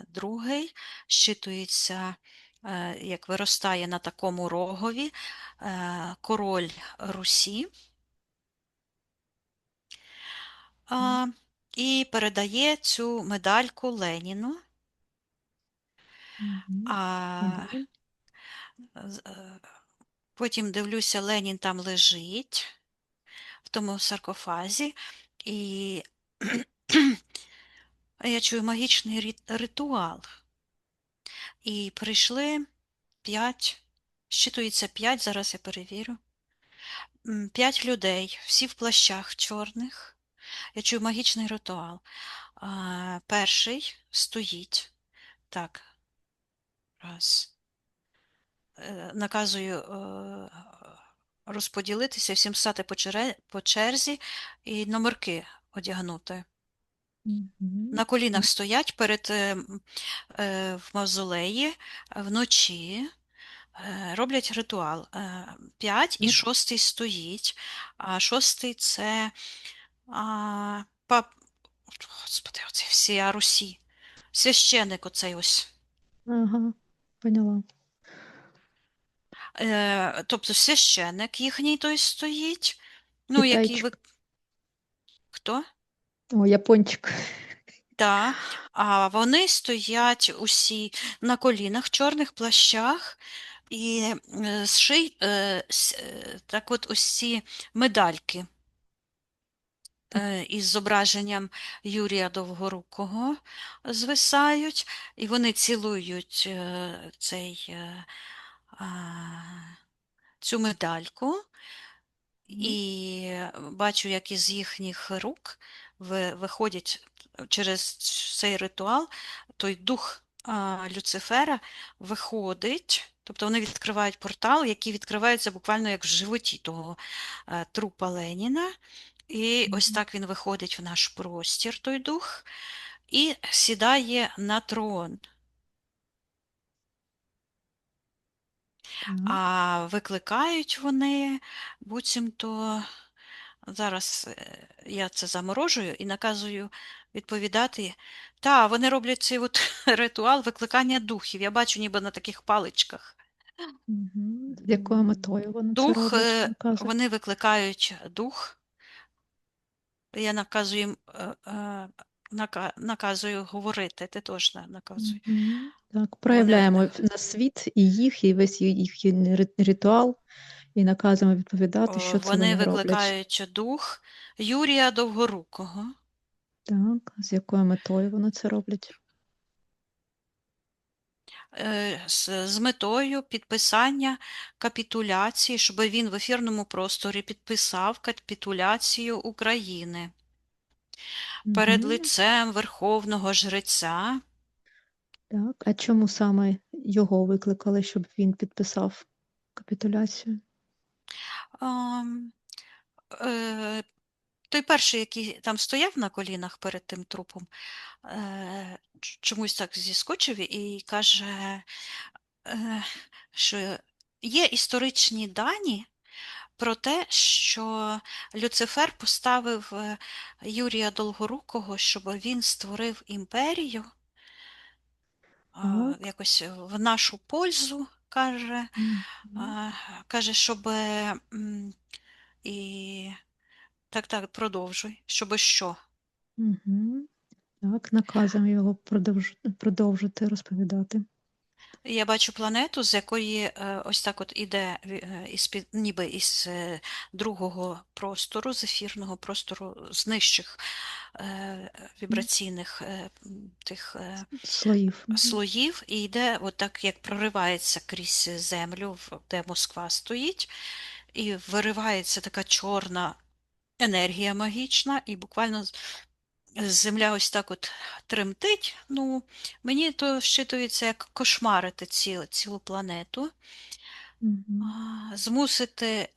Другий щитується, як виростає на такому рогові, король Русі, а, і передає цю медальку Леніну. Мгм. А А далі? потім дивлюся, Ленін там лежить в тому саркофазі, і я чую магічний ритуал. І прийшли 5, щитується 5, зараз я перевірю. 5 людей, всі в плащах чорних. Я чую магічний ритуал. Перший стоїть. Так, раз. Наказую розподілитися, всім стати по черзі і номерки одягнути. Мгм. На колінах стоять в мавзолеї вночі. Роблять ритуал. 5 і Так. шостий стоїть. А шостий це пап. Господи, оці всі Русі. Священик оцей ось. Ага, поняла. Тобто священик їхній той стоїть. Ну, який ви. Китайчик. Хто? О, япончик. Так. А вони стоять усі на колінах, в чорних плащах, і так от ось ці медальки. із зображенням Юрія Довгорукого звисають, і вони цілують а, цю медальку. Мгм. І бачу, як із їхніх рук виходять через цей ритуал, той дух Люцифера виходить, тобто вони відкривають портал, який відкривається буквально як в животі того трупа Леніна. І ось Мгм. так він виходить в наш простір, той дух, і сідає на трон. Так. А викликають вони буцімто. Зараз я це заморожую і наказую відповідати. Та, вони роблять цей от ритуал викликання духів. Я бачу ніби на таких паличках. Мгм. З якою метою вони це Дух, роблять, наказують? вони викликають дух. Я наказую їм наказую говорити. Ти теж наказуй. Мгм. Так, Вони проявляємо на світ і їх, і весь їхній ритуал, і наказуємо відповідати, що це вони вони роблять. викликають дух Юрія Довгорукого. Так, з якою метою вони це роблять? З метою підписання капітуляції, щоб він в ефірному просторі підписав капітуляцію України перед Мгм. лицем Верховного Жреця. Так, а чому саме його викликали, щоб він підписав капітуляцію? Ам, е, Той перший, який там стояв на колінах перед тим трупом, чомусь так зіскочив і каже, е, що є історичні дані про те, що Люцифер поставив Юрія Долгорукого, щоб він створив імперію Так. якось в нашу пользу, каже, Мгм. а, каже, щоб і так, продовжуй, щоб що? Мгм. Так, наказуємо його продовжити розповідати. Я бачу планету, з якої ось так от іде ніби із другого простору, з ефірного простору, з нижчих М, вібраційних тих Слоїв. Мгм. слоїв, і йде отак, як проривається крізь землю, де Москва стоїть, і виривається така чорна енергія магічна, і буквально земля ось так от тремтить. Ну, мені то щитується як кошмарити цілу планету, Мгм. змусити.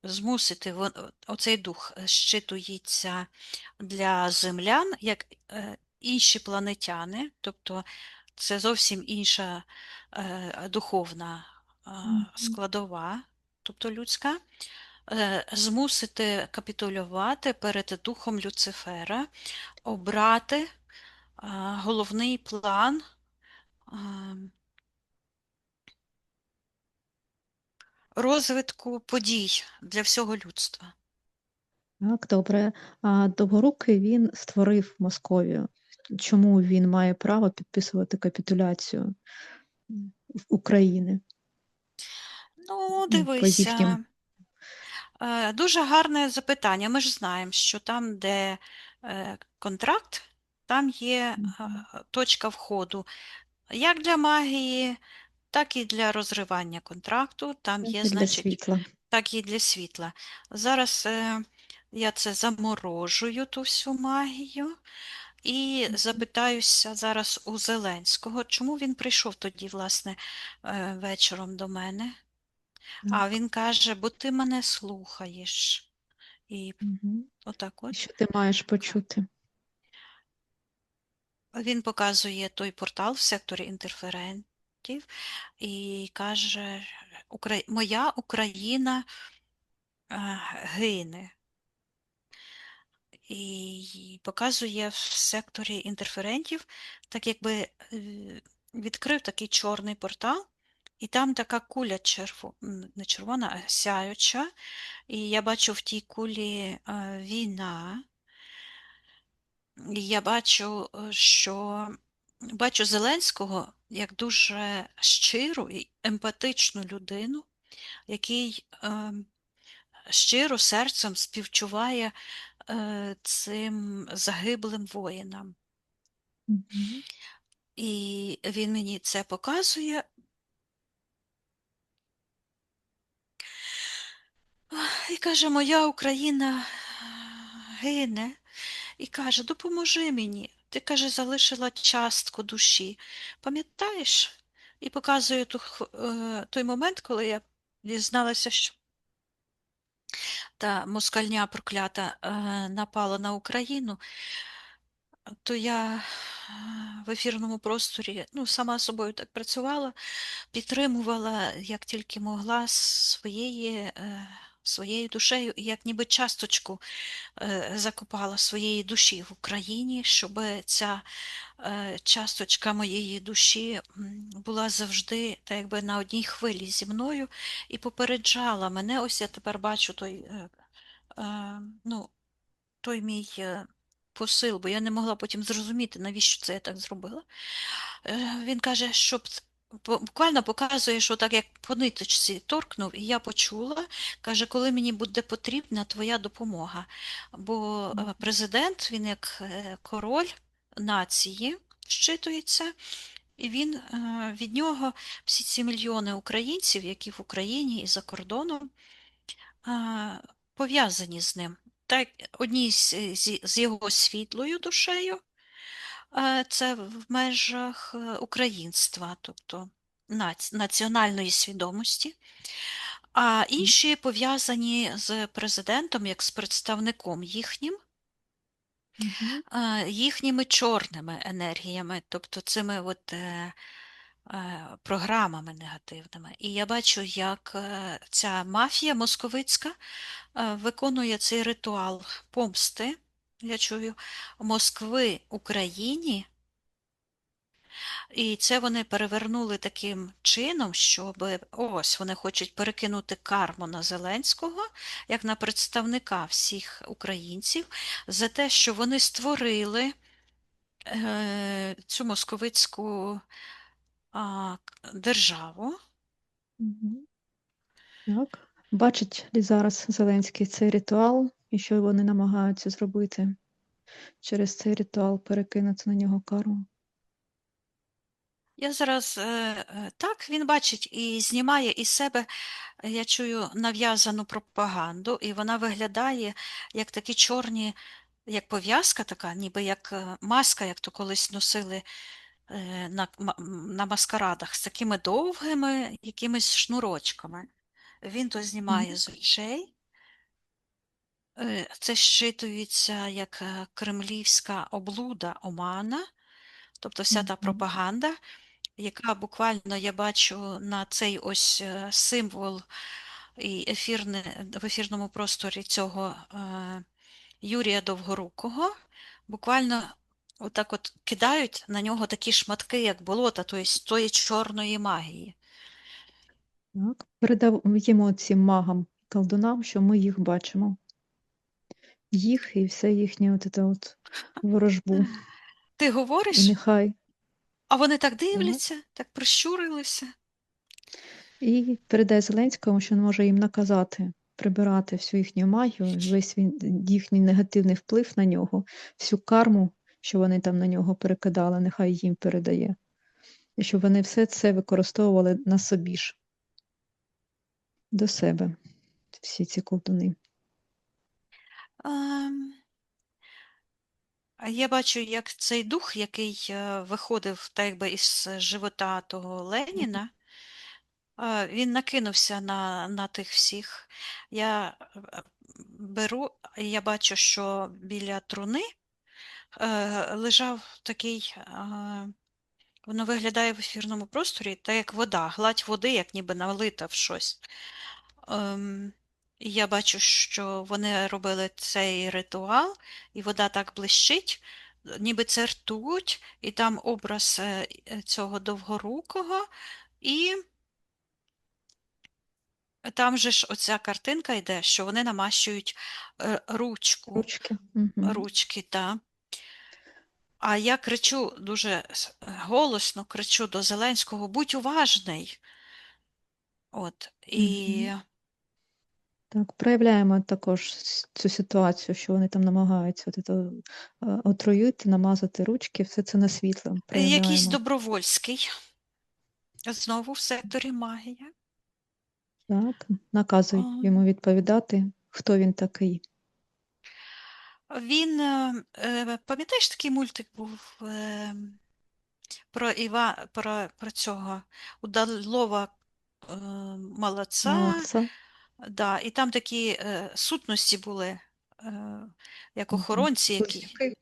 Змусити оцей дух щитується для землян, як інші планетяни, тобто це зовсім інша духовна Мгм. складова, тобто людська, змусити капітулювати перед духом Люцифера, обрати головний план е, розвитку подій для всього людства. Так, добре. А Довгорукий він створив Московію. Чому він має право підписувати капітуляцію України? Ну, Ну, по їхнім. дивися. Дуже гарне запитання. Ми ж знаємо, що там, де контракт, там є Мгм. точка входу як для магії, так і для розривання контракту. Там Так, є, і для значить, світла. так і для світла. Зараз я це заморожую, ту всю магію, і Мгм. запитаюся зараз у Зеленського, чому він прийшов тоді, власне, вечором до мене. А Так. він каже, бо ти мене слухаєш. І Мгм. отак І от. що ти маєш почути? Він показує той портал в секторі інтерферентів і каже, Моя Україна гине. І показує в секторі інтерферентів, так якби відкрив такий чорний портал, і там така куля не червона, а сяюча. І я бачу в тій кулі війна. І я бачу, що бачу Зеленського як дуже щиру і емпатичну людину, який щиро серцем співчуває цим загиблим воїнам. Мгм. І він мені це показує і каже, моя Україна гине. І каже, допоможи мені. Ти, каже, залишила частку душі. Пам'ятаєш? І показує той момент, коли я дізналася, що та москальня проклята напала на Україну, то я в ефірному просторі сама собою так працювала, підтримувала, як тільки могла, своєю душею, і як ніби часточку закопала своєї душі в Україні, щоб ця часточка моєї душі була завжди так якби на одній хвилі зі мною і попереджала мене. Ось я тепер бачу ну, той мій посил, бо я не могла потім зрозуміти, навіщо це я так зробила. Він каже, щоб буквально показує, що так як по ниточці торкнув, і я почула, каже, коли мені буде потрібна твоя допомога. Бо президент, він як король нації щитується, і від нього всі ці мільйони українців, які в Україні і за кордоном, пов'язані з ним. Так, одні з його світлою душею, це в межах українства, тобто національної свідомості, а інші пов'язані з президентом, як з представником Мгм. їхніми чорними енергіями, тобто цими програмами негативними. І я бачу, як ця мафія московицька виконує цей ритуал помсти, я чую, Москви Україні. І це вони перевернули таким чином, щоб ось вони хочуть перекинути карму на Зеленського, як на представника всіх українців, за те, що вони створили цю московицьку державу. Мгм. Так. Бачить ли зараз Зеленський цей ритуал і що вони намагаються зробити через цей ритуал перекинути на нього кару? Я зараз так він бачить і знімає із себе, я чую, нав'язану пропаганду, і вона виглядає як такі чорні, як пов'язка така, ніби як маска, як то колись носили на маскарадах з такими довгими якимись шнурочками. Він то знімає з Так. очей. Це щитується як кремлівська облуда Омана, тобто вся та Мгм. пропаганда, яка буквально я бачу на цей ось символ і в ефірному просторі цього Юрія Довгорукого, буквально отак от кидають на нього такі шматки, як болота, тобто тої чорної магії. Так. Передаємо цим магам, колдунам, що ми їх бачимо. Їх і все їхнє от ворожбу. Ти І говориш, нехай а вони так так. дивляться, так прищурилися. І передає Зеленському, що він може їм наказати прибирати всю їхню магію, весь їхній негативний вплив на нього, всю карму, що вони там на нього перекидали, нехай їм передає. І щоб вони все це використовували на собі ж, до себе, всі ці колдуни. Ем, А я бачу, як цей дух, який виходив так якби із живота того Леніна, він накинувся на тих всіх. Я беру, і я бачу, що біля труни лежав такий, воно виглядає в ефірному просторі, так як вода, гладь води, як ніби налита в щось. І я бачу, що вони робили цей ритуал, і вода так блищить, ніби це ртуть, і там образ цього довгорукого, і там же ж оця картинка йде, що вони намащують Ручки. Угу. ручки, та. А я кричу дуже голосно, кричу до Зеленського: будь уважний. От, Угу. Так, проявляємо також цю ситуацію, що вони там намагаються отруїти, намазати ручки, все це на світло Якийсь проявляємо. Добровольський, знову в секторі магія. Так, наказуй йому відповідати, хто він такий. Він, пам'ятаєш, такий мультик був про цього удалого молодця, Молодця. да, і там такі сутності були, е, як Мгм. охоронці, Служники,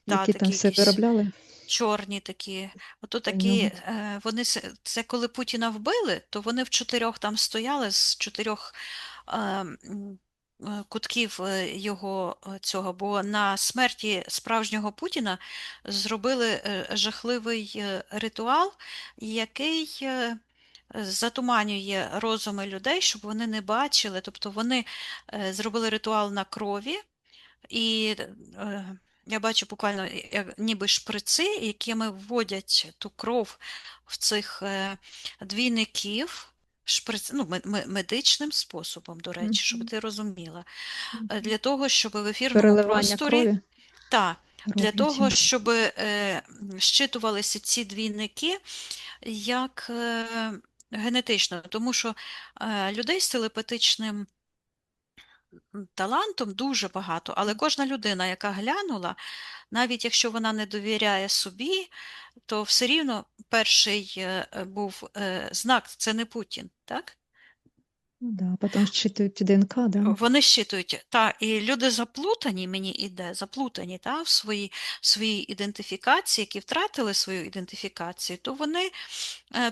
да, які там такі все якісь виробляли чорні такі. Ото для такі, нього. вони це коли Путіна вбили, то вони в чотирьох там стояли з чотирьох кутків його цього, бо на смерті справжнього Путіна зробили жахливий ритуал, який затуманює розуми людей, щоб вони не бачили. Тобто вони зробили ритуал на крові. І я бачу буквально ніби шприци, якими вводять ту кров в цих двійників, медичним способом, до речі, щоб Мгм. ти розуміла. Мгм. Для того, щоб в ефірному Переливання просторі, крові та, для роблять. того, щоб щитувалися ці двійники як генетично, тому що людей з телепатичним талантом дуже багато, але кожна людина, яка глянула, навіть якщо вона не довіряє собі, то все рівно перший був знак це не Путін, так? Ну да, потім щитують ДНК, да. Вони щитують, та, і люди заплутані, мені іде, заплутані та, в своїй ідентифікації, які втратили свою ідентифікацію, то вони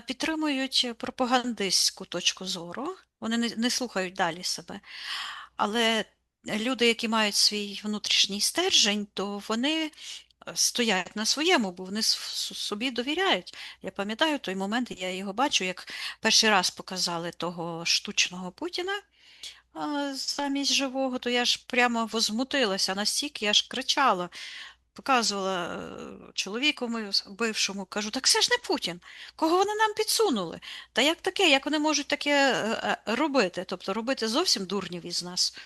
підтримують пропагандистську точку зору, вони не слухають далі себе. Але люди, які мають свій внутрішній стержень, то вони стоять на своєму, бо вони собі довіряють. Я пам'ятаю той момент, я його бачу, як перший раз показали того штучного Путіна замість живого, то я ж прямо возмутилася настільки, я ж кричала, показувала чоловіку бившому, кажу, так це ж не Путін, кого вони нам підсунули? Та як таке, як вони можуть таке робити? Тобто робити зовсім дурнів із нас.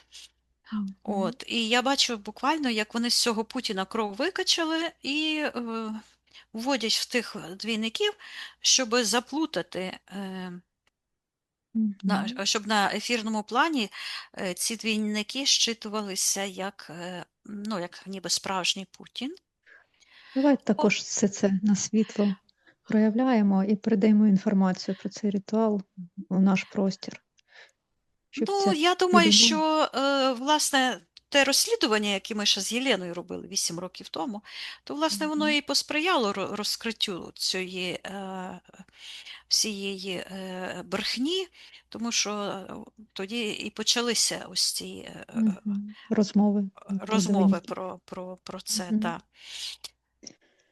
Мгм. От, і я бачу буквально, як вони з цього Путіна кров викачали і вводять в тих двійників, щоб заплутати, Мгм. щоб на ефірному плані ці двійники щитувалися як, ну, як ніби справжній Путін. Давай О, також все це на світло проявляємо і передаємо інформацію про цей ритуал у наш простір, щоб ну, ця я думаю, людина. що, власне, те розслідування, яке ми ще з Єленою робили 8 років тому, то, власне, воно Мгм. і посприяло розкриттю цієї всієї брехні, тому що тоді і почалися ось ці Мгм. Розмови про розмови двойників. про це. Мгм. Та.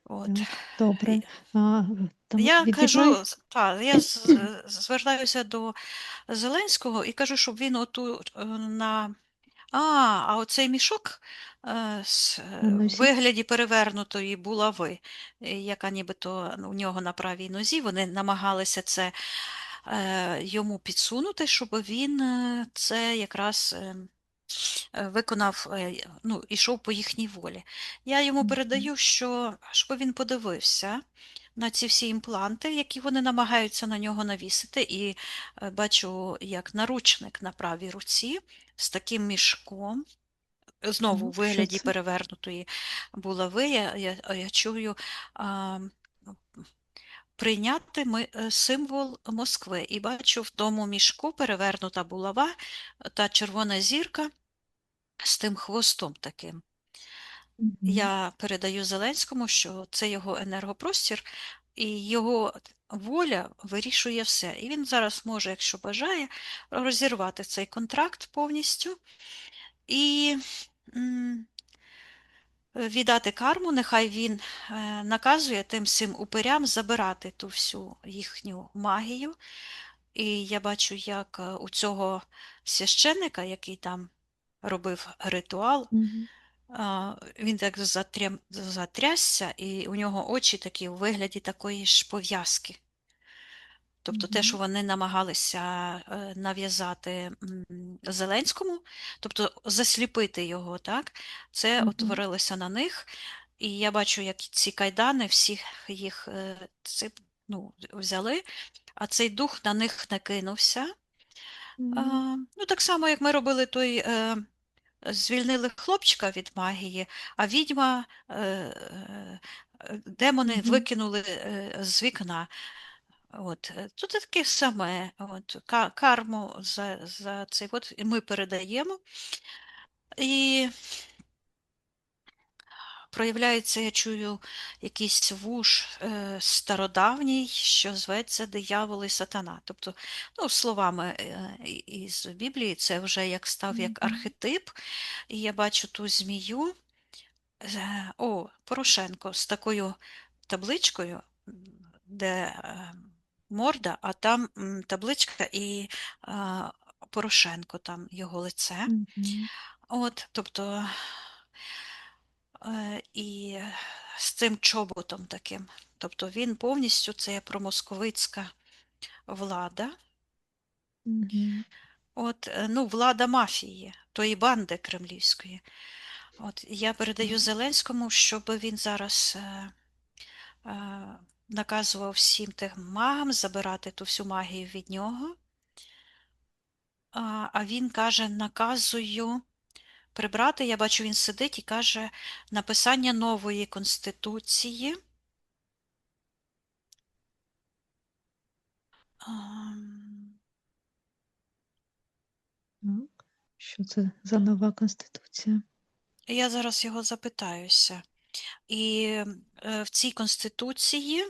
От. Так, добре. А, там Я від'єднай. кажу, звертаюся до Зеленського і кажу, щоб він оту на. А оцей мішок На в носі. вигляді перевернутої булави, яка нібито у нього на правій нозі, вони намагалися це йому підсунути, щоб він це якраз виконав, ну, ішов по їхній волі. Я йому Мгм. передаю, що щоб він подивився на ці всі імпланти, які вони намагаються на нього навісити, і бачу, як наручник на правій руці з таким мішком. Знову у Так, що вигляді це? перевернутої булави, я чую прийняти символ Москви. І бачу в тому мішку перевернута булава та червона зірка з тим хвостом таким. Мгм. Я передаю Зеленському, що це його енергопростір, і його воля вирішує все. І він зараз може, якщо бажає, розірвати цей контракт повністю і віддати карму, нехай він наказує тим всім упирям забирати ту всю їхню магію. І я бачу, як у цього священника, який там робив ритуал, Мгм. він так затрясся, і у нього очі такі у вигляді такої ж пов'язки. тобто те, що Мгм. вони намагалися нав'язати Зеленському, тобто засліпити його, так, це Мгм. утворилося на них. І я бачу, як ці кайдани, всіх їх ну, взяли, а цей дух на них накинувся. Мгм. Ну, так само, як ми робили той, звільнили хлопчика від магії, а відьма, демони Мгм. викинули з вікна. От. Тут таке саме. От. Карму за цей от і ми передаємо. І проявляється, я чую, якийсь вуж стародавній, що зветься диявол і сатана. Тобто, ну, словами із Біблії, це вже як став як Мгм. архетип, і я бачу ту змію, Порошенко з такою табличкою, де морда, а там табличка і Порошенко, там його лице. Мгм. От, тобто, і з цим чоботом таким. Тобто він повністю це є промосковицька влада. Мгм. От, ну, влада мафії, тої банди кремлівської. От, я передаю Так. Зеленському, щоб він зараз наказував всім тим магам забирати ту всю магію від нього. А він каже, наказую прибрати. Я бачу, він сидить і каже написання нової конституції. Ам, Так. Що це за нова конституція? Я зараз його запитаюся. І в цій конституції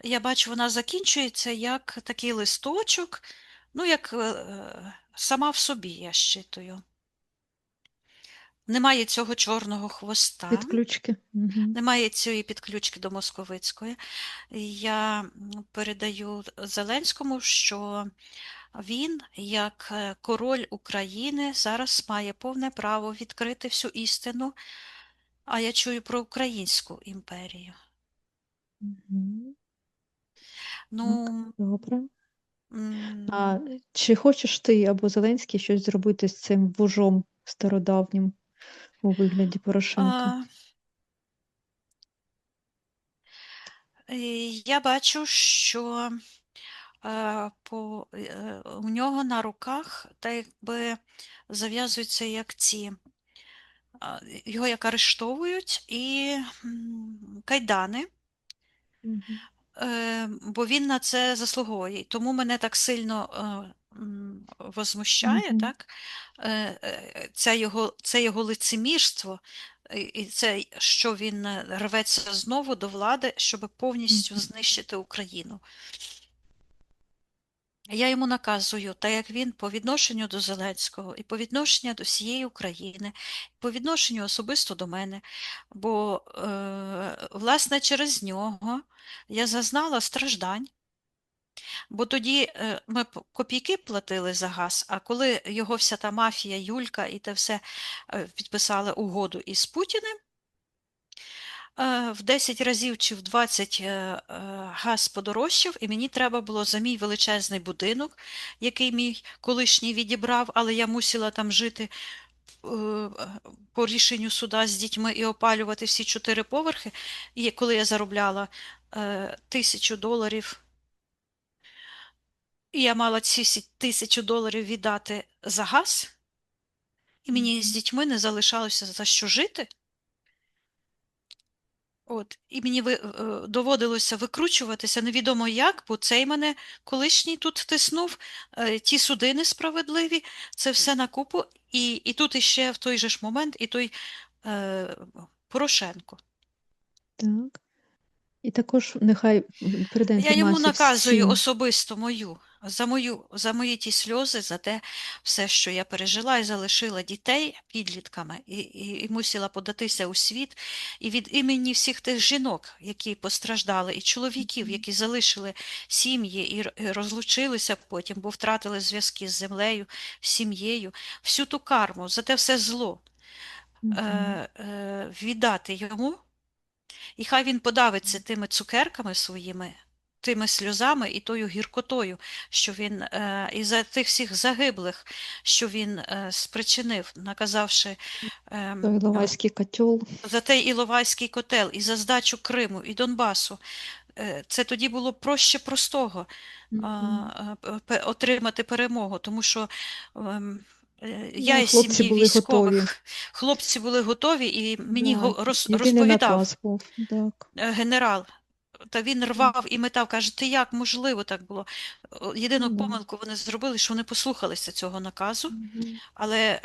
я бачу, вона закінчується як такий листочок, ну, як сама в собі, я щитую. Немає цього чорного хвоста, Підключки. Мгм. немає цієї підключки до Московицької. Я передаю Зеленському, що він, як король України, зараз має повне право відкрити всю істину, а я чую про Українську імперію. Мгм. Так, Ну, добре. м, А чи хочеш ти або Зеленський щось зробити з цим вужом стародавнім у вигляді Порошенка? а, я бачу, що у нього на руках так якби зав'язуються як ці, його як арештовують і кайдани, Мгм. бо він на це заслуговує. Тому мене так сильно возмущає, Мгм. так? Це його лицемірство, і це, що він рветься знову до влади, щоб повністю Мгм. знищити Україну. Я йому наказую, так як він по відношенню до Зеленського і по відношенню до всієї України, по відношенню особисто до мене, бо, власне, через нього я зазнала страждань, бо тоді ми копійки платили за газ, а коли його вся та мафія, Юлька і те все підписали угоду із Путіним, в 10 разів чи в 20 газ подорожчав, і мені треба було за мій величезний будинок, який мій колишній відібрав, але я мусила там жити по рішенню суда з дітьми і опалювати всі 4 поверхи. І коли я заробляла $1000, і я мала ці $1000 віддати за газ, і мені з Мгм. дітьми не залишалося за що жити. От, і мені доводилося викручуватися невідомо як, бо цей мене колишній тут тиснув, ті суди несправедливі, це все на купу. І тут іще в той же ж момент і той е, Порошенко. Так. І також нехай передай Я йому інформацію наказую всім. особисто за мої ті сльози, за те все, що я пережила і залишила дітей підлітками, і мусила податися у світ, і від імені всіх тих жінок, які постраждали, і чоловіків, Мгм. які залишили сім'ї і розлучилися потім, бо втратили зв'язки з землею, з сім'єю, всю ту карму, за те все зло Мгм. віддати йому, і хай він подавиться тими цукерками своїми. тими сльозами і тою гіркотою, що він і за тих всіх загиблих, що він спричинив, наказавши Той Іловайський котел. за той Іловайський котел і за здачу Криму і Донбасу. Це тоді було проще простого Мгм. отримати перемогу, тому що я Да, із хлопці сім'ї були готові. військових, хлопці були готові, і мені Да. Єдиний розповідав наказ був. Так. генерал. Та він рвав і метав, каже, ти як можливо так було? Єдину Ну, да. помилку вони зробили, що вони послухалися цього наказу, Мгм. але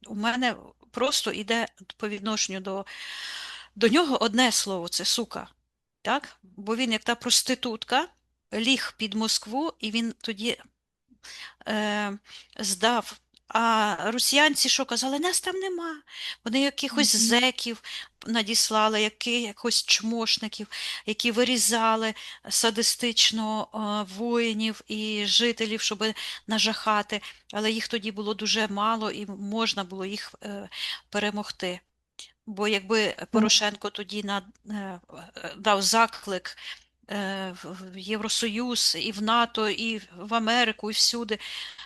у мене просто йде по відношенню до нього одне слово це сука. Так? Бо він, як та проститутка, ліг під Москву, і він тоді е, здав. А росіянці що казали, нас там нема. Вони якихось Мгм. зеків надіслали, якихось чмошників, які вирізали садистично воїнів і жителів, щоб нажахати. Але їх тоді було дуже мало і можна було їх перемогти. Бо якби Так. Порошенко тоді дав заклик в Євросоюз, і в НАТО, і в Америку, і всюди,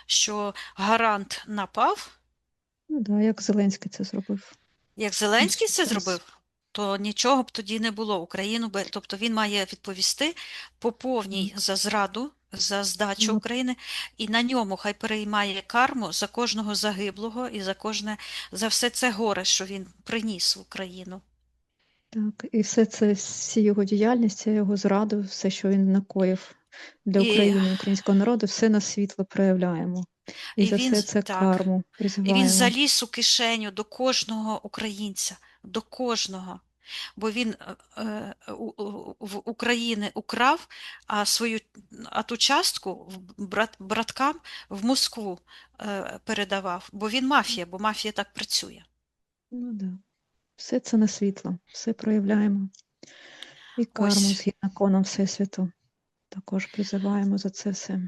що гарант напав, Ну, да, як Зеленський це зробив як на Зеленський свій це час. зробив, то нічого б тоді не було. Україну би, тобто він має відповісти по повній Так. за зраду, за здачу Так. України, і на ньому хай переймає карму за кожного загиблого і за все це горе, що він приніс в Україну. Так. І все це, всі його діяльність, його зраду, все, що він накоїв для І, України, українського народу, все на світло проявляємо. І і за він все це так. карму І він призиваємо. заліз у кишеню до кожного українця, до кожного. Бо він в України украв, а ту частку браткам в Москву передавав. Бо він мафія, бо мафія так працює. Ну да. Все це на світло, все проявляємо. І карму Ось. згідно коном Всесвіту також призиваємо за це все.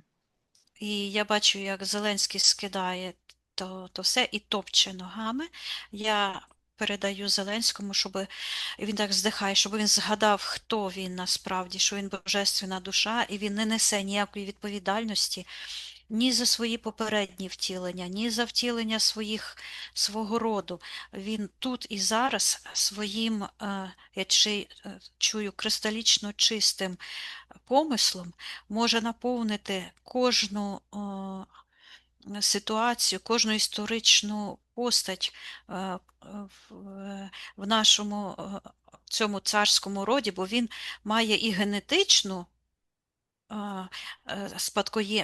І я бачу, як Зеленський скидає то все і топче ногами. Я передаю Зеленському, щоб він так здихає, щоб він згадав, хто він насправді, що він божественна душа, і він не несе ніякої відповідальності ні за свої попередні втілення, ні за втілення свого роду. Він тут і зараз своїм, чую, кристалічно чистим помислом може наповнити кожну ситуацію, кожну історичну постать в нашому цьому царському роді, бо він має і генетичну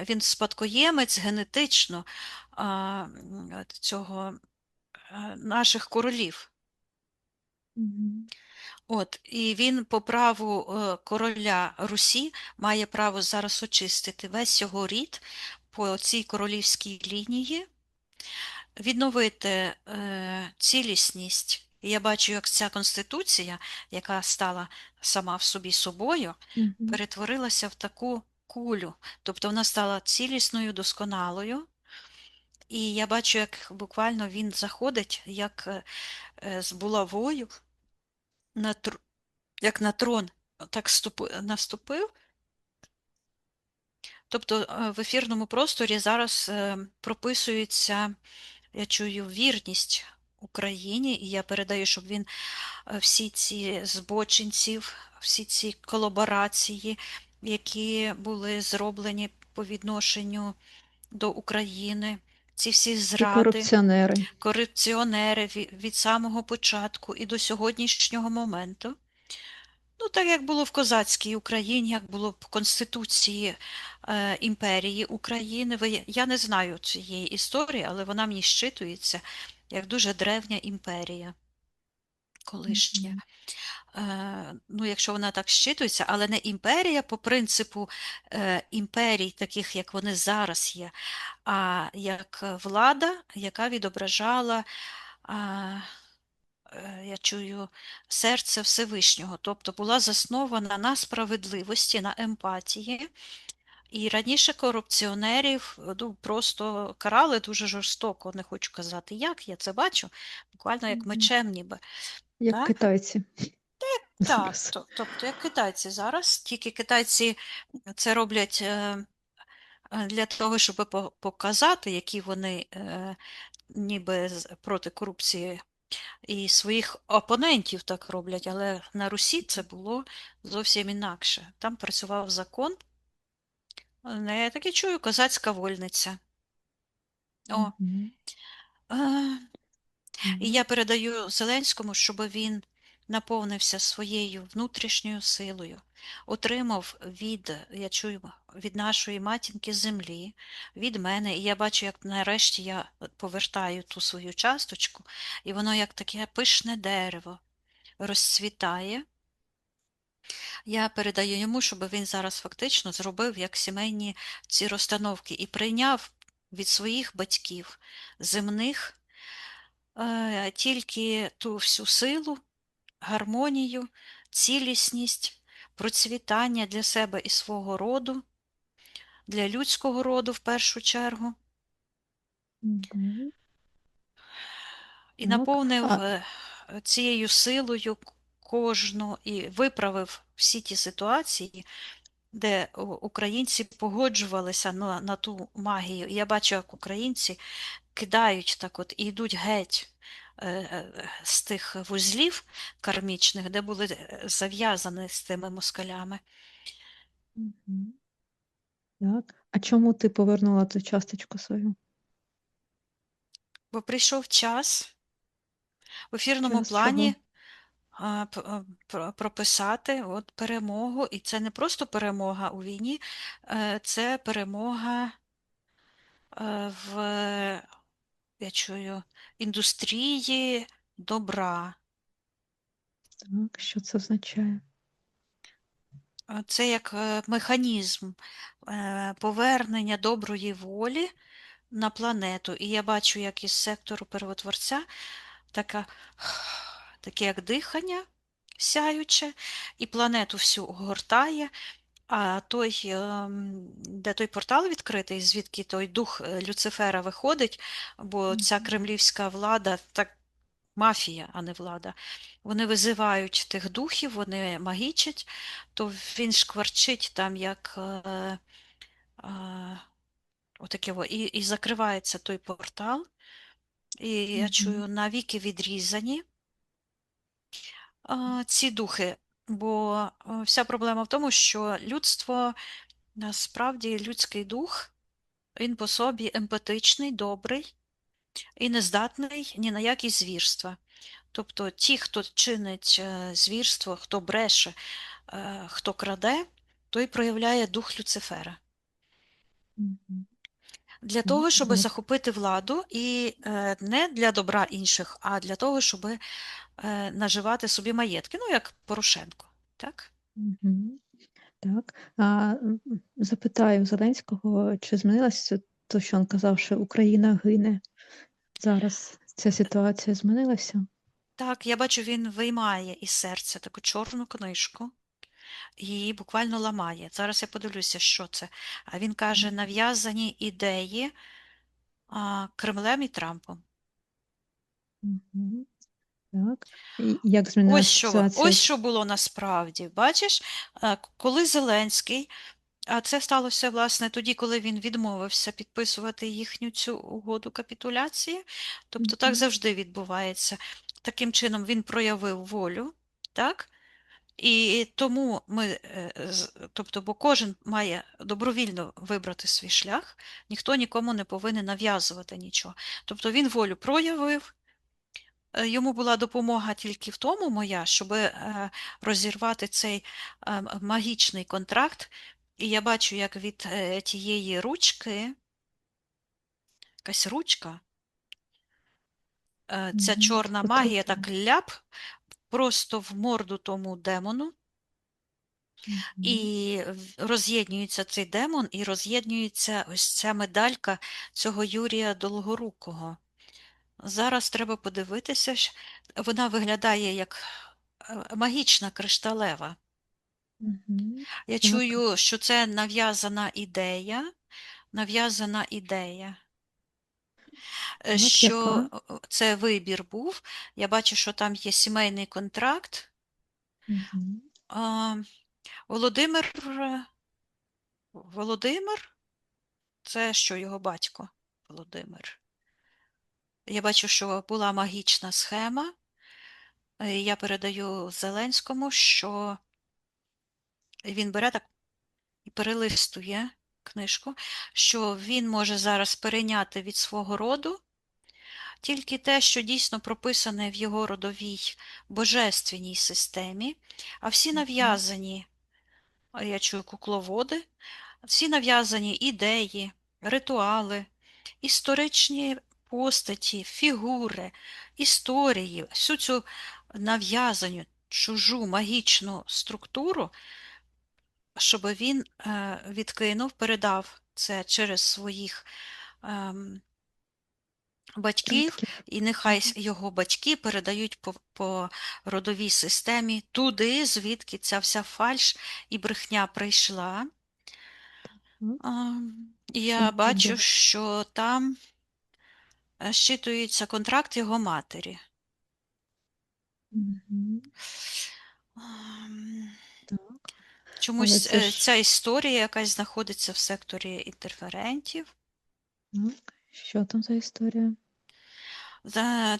він спадкоємець генетично цього наших королів. Мгм. От, і він по праву короля Русі має право зараз очистити весь його рід по цій королівській лінії, відновити цілісність. І я бачу, як ця конституція, яка стала сама в собі собою, Мгм. перетворилася в таку кулю. Тобто вона стала цілісною, досконалою. І я бачу, як буквально він заходить, як з булавою, як на трон, так наступив. Тобто в ефірному просторі зараз прописується, я чую, вірність Україні, і я передаю, щоб він всі ці збочинців, всі ці колаборації, які були зроблені по відношенню до України, ці всі І зради, корупціонери. корупціонери від самого початку і до сьогоднішнього моменту. Ну, так як було в козацькій Україні, як було в Конституції імперії України. Я не знаю цієї історії, але вона мені щитується як дуже древня імперія колишня. Мгм. Ну, якщо вона так щитується, але не імперія по принципу імперій, таких як вони зараз є, а як влада, яка відображала, я чую, серце Всевишнього, тобто була заснована на справедливості, на емпатії. І раніше корупціонерів ну, просто карали дуже жорстоко, не хочу казати, як я це бачу, буквально як Мгм. мечем ніби. Як Так? китайці. Так, зараз. тобто, як китайці зараз, тільки китайці це роблять для того, щоб показати, які вони ніби проти корупції і своїх опонентів так роблять, але на Русі це було зовсім інакше. Там працював закон, я таки чую, козацька вольниця. О, Мгм. е, і я Так. передаю Зеленському, щоб він наповнився своєю внутрішньою силою, отримав я чую, від нашої матінки землі, від мене, і я бачу, як нарешті я повертаю ту свою часточку, і воно як таке пишне дерево розцвітає. Я передаю йому, щоб він зараз фактично зробив як сімейні ці розстановки і прийняв від своїх батьків земних тільки ту всю силу, гармонію, цілісність, процвітання для себе і свого роду, для людського роду в першу чергу, Мгм. і Так. наповнив цією силою кожну і виправив всі ті ситуації, де українці погоджувалися на ту магію. І я бачу, як українці кидають так от і йдуть геть з тих вузлів кармічних, де були зав'язані з тими москалями. Мгм. Так. А чому ти повернула ту часточку свою? Бо прийшов час в ефірному Час чого? плані прописати от перемогу, і це не просто перемога у війні, це перемога в, я чую, індустрії добра. Так, що це означає? Це як механізм повернення доброї волі на планету. І я бачу, як із сектору первотворця така, таке як дихання сяюче, і планету всю огортає. А той, де той портал відкритий, звідки той дух Люцифера виходить, бо ця Мгм. кремлівська влада, так мафія, а не влада, вони визивають тих духів, вони магічать, то він шкварчить там, як отаке, і закривається той портал, і я Мгм. чую, навіки відрізані ці духи. Бо вся проблема в тому, що людство, насправді, людський дух, він по собі емпатичний, добрий і не здатний ні на які звірства. Тобто ті, хто чинить звірство, хто бреше, хто краде, той проявляє дух Люцифера. Мгм. Для того, Так, щоб захопити владу, і не для добра інших, а для того, щоб наживати собі маєтки, ну як Порошенко. Так? Мгм. Так. Запитаю Зеленського, чи змінилося то, що він казав, що Україна гине? Зараз ця ситуація змінилася? Так, я бачу, він виймає із серця таку чорну книжку, і її буквально ламає. Зараз я подивлюся, що це. А він каже, нав'язані ідеї Кремлем і Трампом. Мгм. Так. І як змінилася ситуація Ось що було насправді. Бачиш, коли Зеленський, а це сталося, власне, тоді, коли він відмовився підписувати їхню цю угоду капітуляції. Тобто так Мгм. завжди відбувається. Таким чином він проявив волю, так? І тому тобто, бо кожен має добровільно вибрати свій шлях, ніхто нікому не повинен нав'язувати нічого. Тобто він волю проявив. Йому була допомога тільки в тому моя, щоб розірвати цей магічний контракт. І я бачу, як від тієї ручки, якась ручка, ця Мгм. чорна магія Потрапила. так ляп просто в морду тому демону, Мгм. і роз'єднюється цей демон, і роз'єднюється ось ця медалька цього Юрія Долгорукого. Зараз треба подивитися, вона виглядає як магічна кришталева. Мгм. Я Так, чую, що це нав'язана ідея, так, що яка? це вибір був. Я бачу, що там є сімейний контракт, Мгм. А, Володимир, Володимир, це що його батько Володимир. Я бачу, що була магічна схема. Я передаю Зеленському, що він бере так і перелистує книжку, що він може зараз перейняти від свого роду тільки те, що дійсно прописане в його родовій божественній системі, а всі Мгм. нав'язані, я чую кукловоди, всі нав'язані ідеї, ритуали, історичні постаті, фігури, історії, всю цю нав'язану чужу магічну структуру, щоб він відкинув, передав це через своїх ем, батьків, Предків. і нехай Мгм. його батьки передають по родовій системі туди, звідки ця вся фальш і брехня прийшла. Так. Що Я бачу, відбувається? що там щитується контракт його матері. Мгм. Ам, Так. Але Чомусь це ж ця історія якась знаходиться в секторі інтерферентів. так. Що там за історія?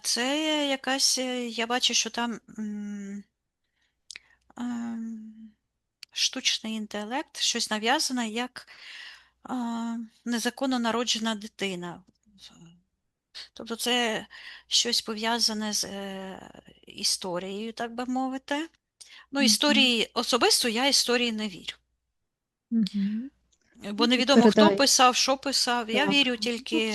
Це якась, я бачу, що там ем, штучний інтелект, щось нав'язане як незаконно народжена дитина. Тобто це щось пов'язане з історією, так би мовити. Ну, Мгм. історії особисто я історії не вірю. Мгм. Бо Ну, то невідомо, хто передай. писав, що писав. Я Так. вірю тільки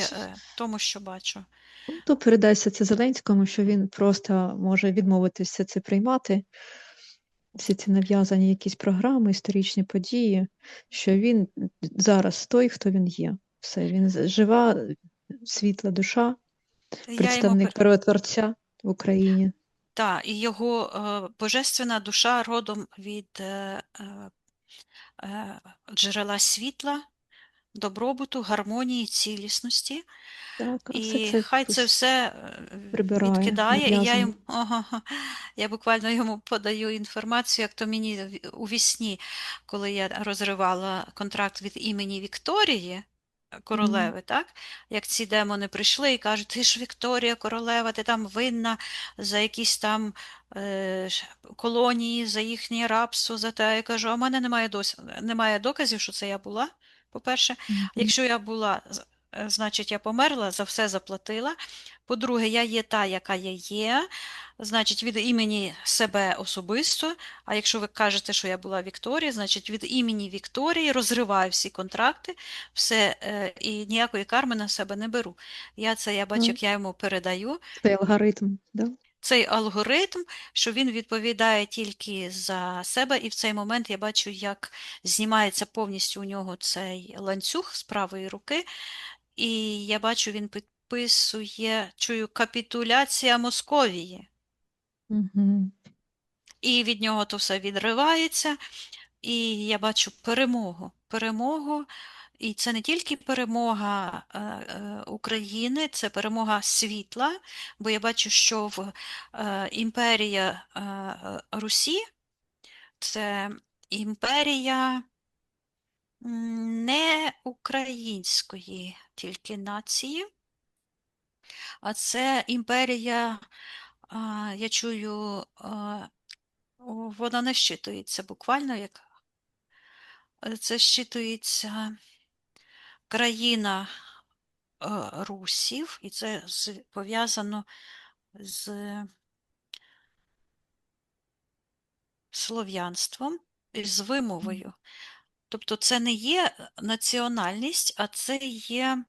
тому, що бачу. Ну, то передайся це Зеленському, що він просто може відмовитися все це приймати, всі ці нав'язані якісь програми, історичні події, що він зараз той, хто він є. Все, він жива, світла душа, Я йому представник первотворця в Україні. і його божественна душа родом від джерела світла, добробуту, гармонії, цілісності. Так, а все І це хай це пусть все прибирає, відкидає, і я нав'язане. йому я буквально йому подаю інформацію, як то мені у вісні, коли я розривала контракт від імені Вікторії. М, Королеви, так? Як ці демони прийшли і кажуть, ти ж Вікторія, королева, ти там винна за якісь там колонії, за їхнє рабство, за те. Я кажу, а в мене немає доказів, що це я була, по-перше. мгм, Якщо я була, значить, я померла, за все заплатила. По-друге, я є та, яка я є, значить, від імені себе особисто. А якщо ви кажете, що я була Вікторія, значить від імені Вікторії розриваю всі контракти, все, і ніякої карми на себе не беру. Я бачу, так. як я йому передаю Цей алгоритм, да? цей алгоритм, що він відповідає тільки за себе, і в цей момент я бачу, як знімається повністю у нього цей ланцюг з правої руки, і я бачу, він підписує, чую, капітуляція Московії. Мгм, І від нього то все відривається, і я бачу перемогу. Перемогу, і це не тільки перемога України, це перемога світла, бо я бачу, що імперія Русі це імперія не української тільки нації, а це імперія, я чую, вона не щитується буквально як це щитується країна русів, і це пов'язано з слов'янством і з м, вимовою. Тобто це не є національність, а це є,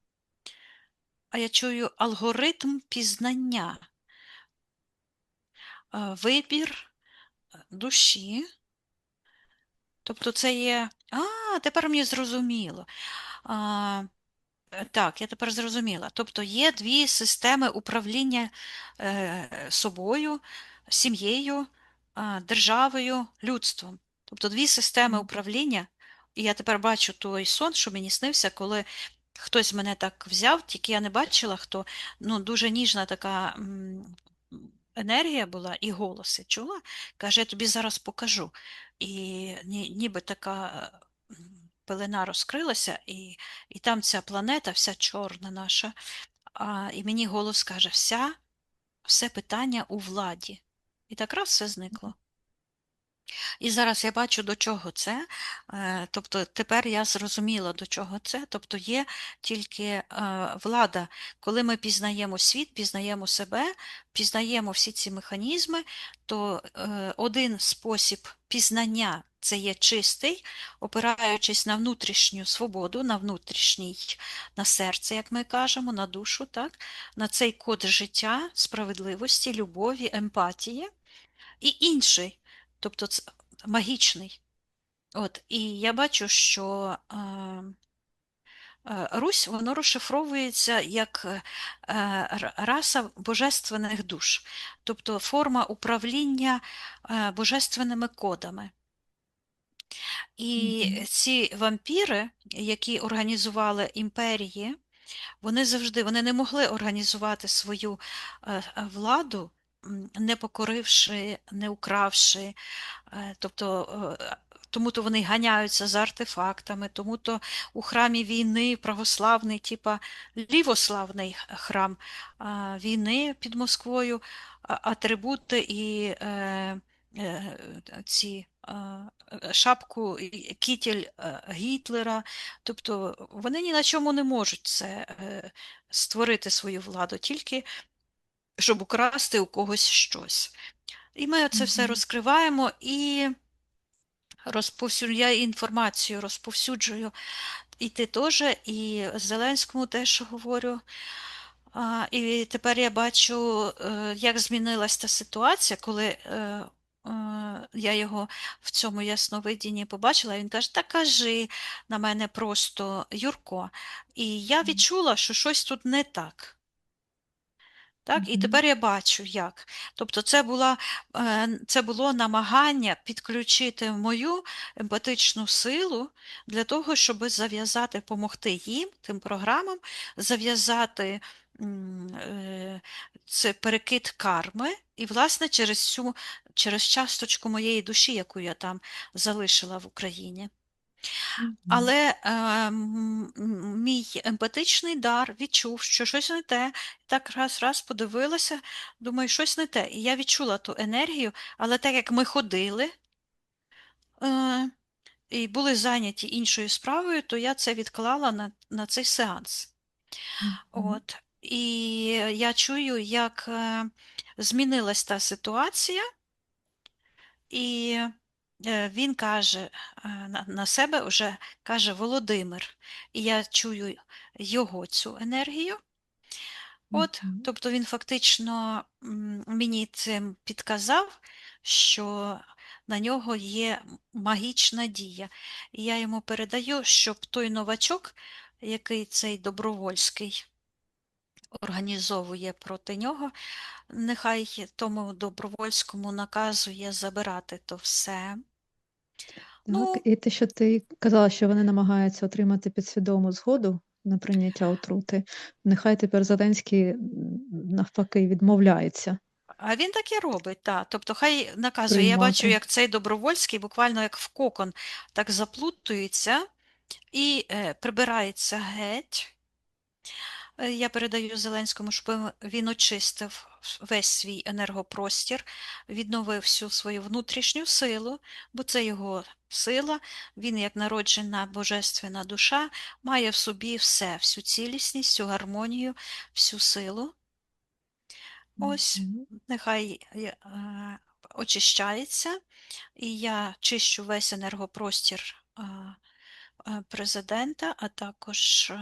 а я чую, алгоритм пізнання, вибір душі. Тобто це є. Тепер мені зрозуміло. А, Так, я тепер зрозуміла. Тобто є дві системи управління собою, сім'єю, державою, людством. Тобто дві системи м, управління. І я тепер бачу той сон, що мені снився, коли хтось мене так взяв, тільки я не бачила хто. Ну, дуже ніжна така енергія була і голоси чула. Каже, я тобі зараз покажу. І ніби така пелена розкрилася, і там ця планета, вся чорна наша. І мені голос каже, все питання у владі. І так раз все зникло. І зараз я бачу, до чого це. Тобто тепер я зрозуміла, до чого це. Тобто є тільки влада. Коли ми пізнаємо світ, пізнаємо себе, пізнаємо всі ці механізми, то один спосіб пізнання це є чистий, опираючись на внутрішню свободу, на серце, як ми кажемо, на душу, так? На цей код життя, справедливості, любові, емпатії. І інший, тобто магічний. І я бачу, що Русь, воно розшифровується як раса божественних душ, тобто форма управління божественними кодами. І Мгм. ці вампіри, які організували імперії, вони не могли організувати свою владу, не покоривши, не укравши. Тобто, тому-то вони ганяються за артефактами, тому-то у храмі війни православний, типа лівославний храм війни під Москвою, атрибути і ці шапку, кітель Гітлера. Тобто вони ні на чому не можуть це створити свою владу, тільки щоб украсти у когось щось. І ми це все Мгм. розкриваємо і я інформацію розповсюджую. І ти теж, і Зеленському теж говорю. І тепер я бачу, як змінилася та ситуація, коли я його в цьому ясновидінні побачила. Він каже, та кажи на мене просто Юрко. І я відчула, що щось тут не так. Так, і Мгм. тепер я бачу, як. Тобто це було намагання підключити мою емпатичну силу для того, щоб зав'язати, допомогти їм, тим програмам, зав'язати це перекид карми, і, власне, через часточку моєї душі, яку я там залишила в Україні. Мгм. Але мій емпатичний дар відчув, що щось не те. Так раз подивилася, думаю, щось не те. І я відчула ту енергію, але так як ми ходили е, і були зайняті іншою справою, то я це відклала на цей сеанс. Мгм. І я чую, як змінилась та ситуація, і він каже на себе вже каже Володимир, і я чую його цю енергію. Мгм. Тобто він фактично мені цим підказав, що на нього є магічна дія. І я йому передаю, щоб той новачок, який цей Добровольський організовує проти нього, нехай тому Добровольському наказує забирати то все. Так, Ну, і те, що ти казала, що вони намагаються отримати підсвідому згоду на прийняття отрути, нехай тепер Зеленський навпаки відмовляється а він так і робить, так. Тобто хай наказує. Я бачу, приймати. як цей Добровольський буквально як в кокон так заплутується і прибирається геть. Я передаю Зеленському, щоб він очистив весь свій енергопростір, відновив всю свою внутрішню силу, бо це його сила. Він, як народжена божественна душа, має в собі все, всю цілісність, всю гармонію, всю силу. Ось, Мгм. нехай очищається, і я чищу весь енергопростір президента, а також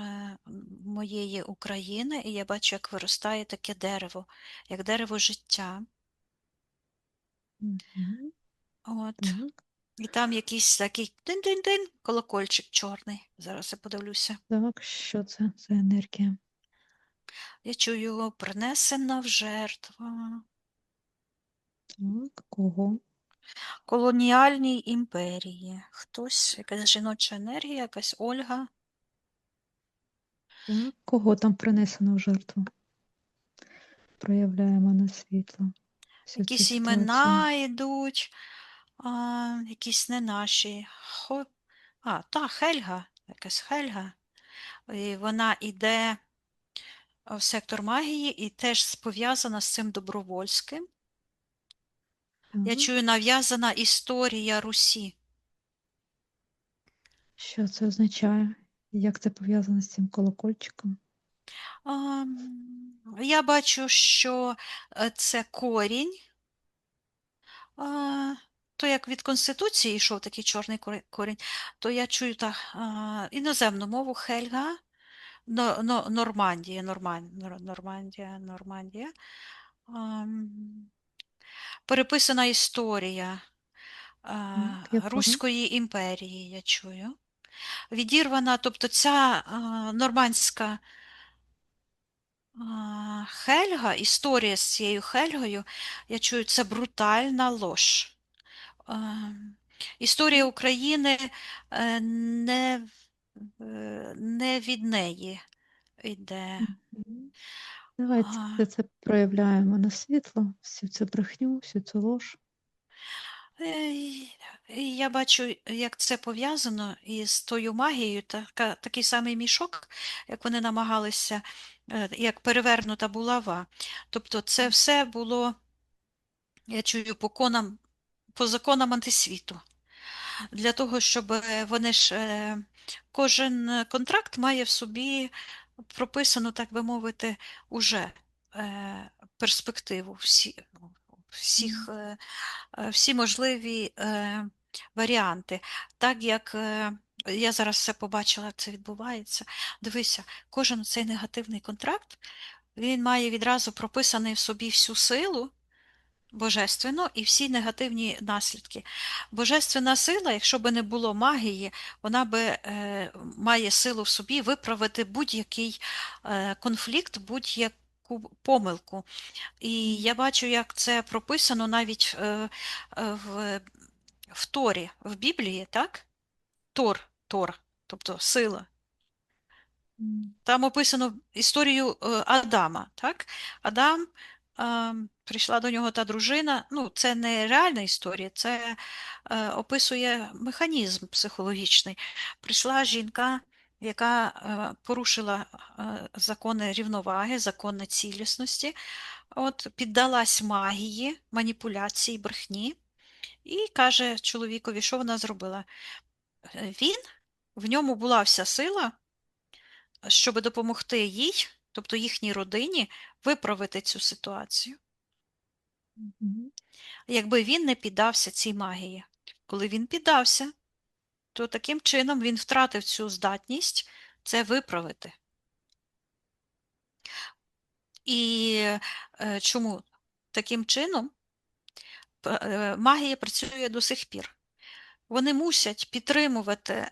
моєї України, і я бачу, як виростає таке дерево, як дерево життя. Мгм. От. Так, І там якийсь такий тин-тин-тин, колокольчик чорний. Зараз я подивлюся. так, що це за енергія? Я чую, принесена в жертву Так, кого? колоніальній імперії. Хтось, якась жіноча енергія, якась Ольга. Так, кого там принесено в жертву? Проявляємо на світло. всю цю Якісь ситуацію. імена йдуть, якісь не наші. Хельга, якась Хельга. І вона йде в сектор магії і теж пов'язана з цим Добровольським. Я Так. чую, нав'язана історія Русі. Що це означає? Як це пов'язано з цим колокольчиком? Я бачу, що це корінь. А, То як від Конституції йшов такий чорний корінь, то я чую так, іноземну мову Хельга, Нормандія. Ам, Переписана історія Якого? Руської імперії, я чую. Відірвана, тобто ця нормандська Хельга, історія з цією Хельгою, я чую, це брутальна лож. Історія України не, не від неї йде. Мгм. Давайте А, все це проявляємо на світло, всю цю брехню, всю цю лож. і я бачу, як це пов'язано із тою магією, такий самий мішок, як вони намагалися, як перевернута булава. Тобто це все було, я чую, по законам антисвіту. Для того, щоб вони ж кожен контракт має в собі прописану, так би мовити, уже перспективу всіх, М. всі можливі варіанти. Так як я зараз все побачила, як це відбувається. Дивися, кожен цей негативний контракт, він має відразу прописаний в собі всю силу. Божественно і всі негативні наслідки. Божественна сила, якщо би не було магії, вона би має силу в собі виправити будь-який конфлікт, будь-яку помилку. І М. я бачу, як це прописано навіть в Торі, в Біблії, так? Тор, тобто сила. М. Там описано історію Адама. Так? Адам, прийшла до нього та дружина. Ну, це не реальна історія, це описує механізм психологічний. Прийшла жінка, яка порушила закони рівноваги, закони цілісності, от, піддалась магії, маніпуляції, брехні, і каже чоловікові, що вона зробила. Він, в ньому була вся сила, щоб допомогти їй, тобто їхній родині, виправити цю ситуацію. Мгм. Якби він не піддався цій магії. Коли він піддався, то таким чином він втратив цю здатність це виправити. І чому? Таким чином магія працює до сих пір. Вони мусять підтримувати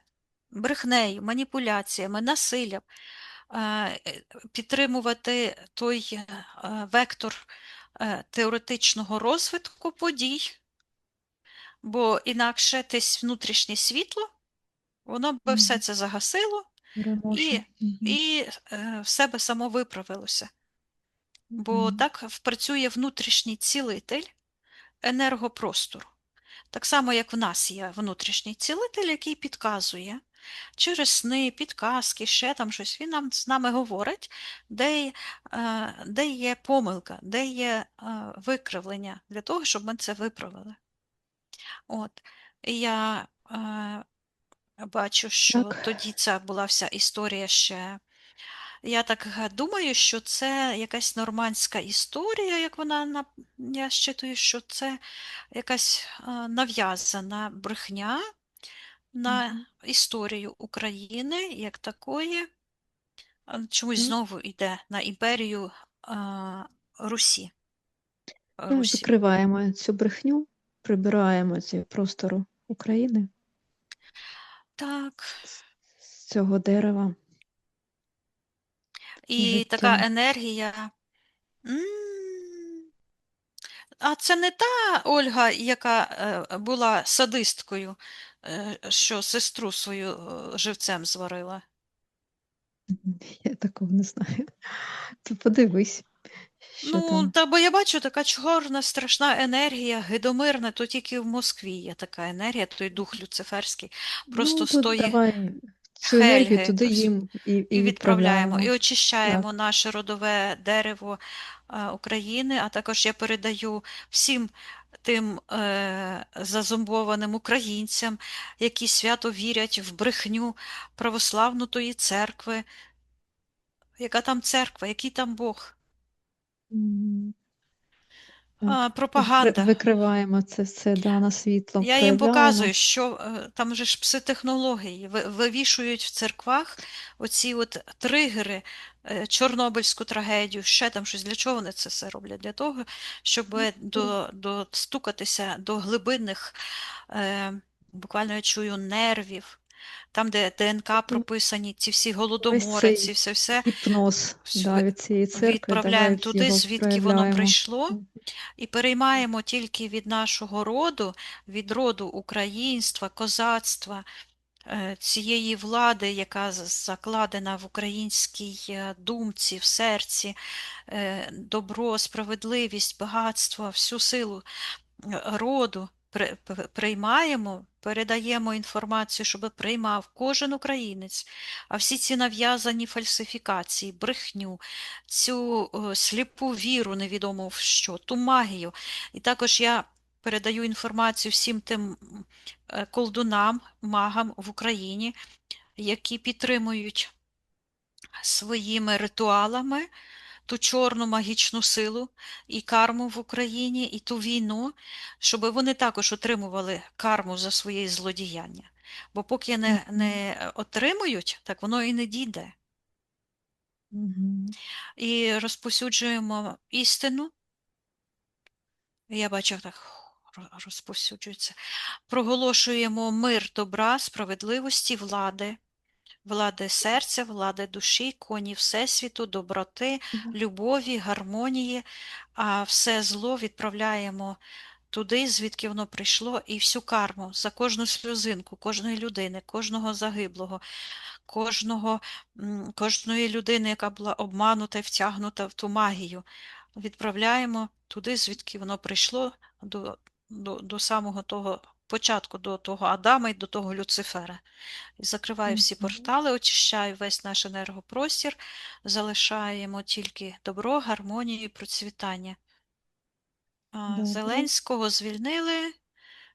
брехнею, маніпуляціями, насиллям, підтримувати той вектор теоретичного розвитку подій, бо інакше десь внутрішнє світло, воно би все М. це загасило Переможе. і, Мгм. і все би само виправилося. Бо Мгм. так працює внутрішній цілитель енергопростору. Так само, як в нас є внутрішній цілитель, який підказує через сни, підказки, ще там щось. Він нам з нами говорить, де є помилка, де є викривлення, для того, щоб ми це виправили. От. І я бачу, що Так, тоді ця була вся історія ще. Я так думаю, що це якась нормандська історія, як я щитую, що це якась нав'язана брехня на мгм. історію України як такої. Чомусь Так. знову йде на імперію Русі. Русі. Закриваємо цю брехню, прибираємо з простору України, Так. з цього дерева І така життя. енергія. М, А це не та Ольга, яка була садисткою, що сестру свою живцем зварила. Мгм. Я такого не знаю. То подивись. Що Ну, там? та бо я бачу, така чорна, страшна енергія, гидомирна, то тільки в Москві є така енергія, той дух люциферський, просто Ну, з то тої давай цю енергію Хельги туди їм і і відправляємо, і відправляємо. очищаємо Так. наше родове дерево України, а також я передаю всім тим зазомбованим українцям, які свято вірять в брехню православну тої церкви. Яка там церква, який там Бог? М, Так. Пропаганда. Викриваємо це все, да, на світло, Я їм проявляємо. показую, що там же ж пситехнології вивішують в церквах оці от тригери, Чорнобильську трагедію, ще там щось. Для чого вони це все роблять? Для того, щоб достукатися до глибинних, е, буквально я чую, нервів, там, де ДНК І прописані, ці всі весь голодомори, ці цей все-все, гіпноз, да, від цієї церкви, відправляємо давай туди, його звідки воно проявляємо. прийшло. І переймаємо тільки від нашого роду, від роду українства, козацтва, цієї влади, яка закладена в українській думці, в серці, добро, справедливість, багатство, всю силу роду приймаємо, передаємо інформацію, щоб приймав кожен українець, а всі ці нав'язані фальсифікації, брехню, цю сліпу віру, невідомо в що, ту магію. І також я передаю інформацію всім тим колдунам, магам в Україні, які підтримують своїми ритуалами ту чорну магічну силу і карму в Україні, і ту війну, щоб вони також отримували карму за своє злодіяння. Бо поки Мгм. не отримують, так воно і не дійде. Мгм. І розповсюджуємо істину. Я бачу, так розповсюджується. Проголошуємо мир добра, справедливості, влади. Влади серця, влади душі, коні Всесвіту, доброти, Да. любові, гармонії, а все зло відправляємо туди, звідки воно прийшло, і всю карму за кожну сльозинку, кожної людини, кожного загиблого, кожної людини, яка була обманута і втягнута в ту магію. Відправляємо туди, звідки воно прийшло, до самого того початку, до того Адама і до того Люцифера. І закриваю всі Мгм. портали, очищаю весь наш енергопростір, залишаємо тільки добро, гармонію і процвітання. Добре. Зеленського звільнили,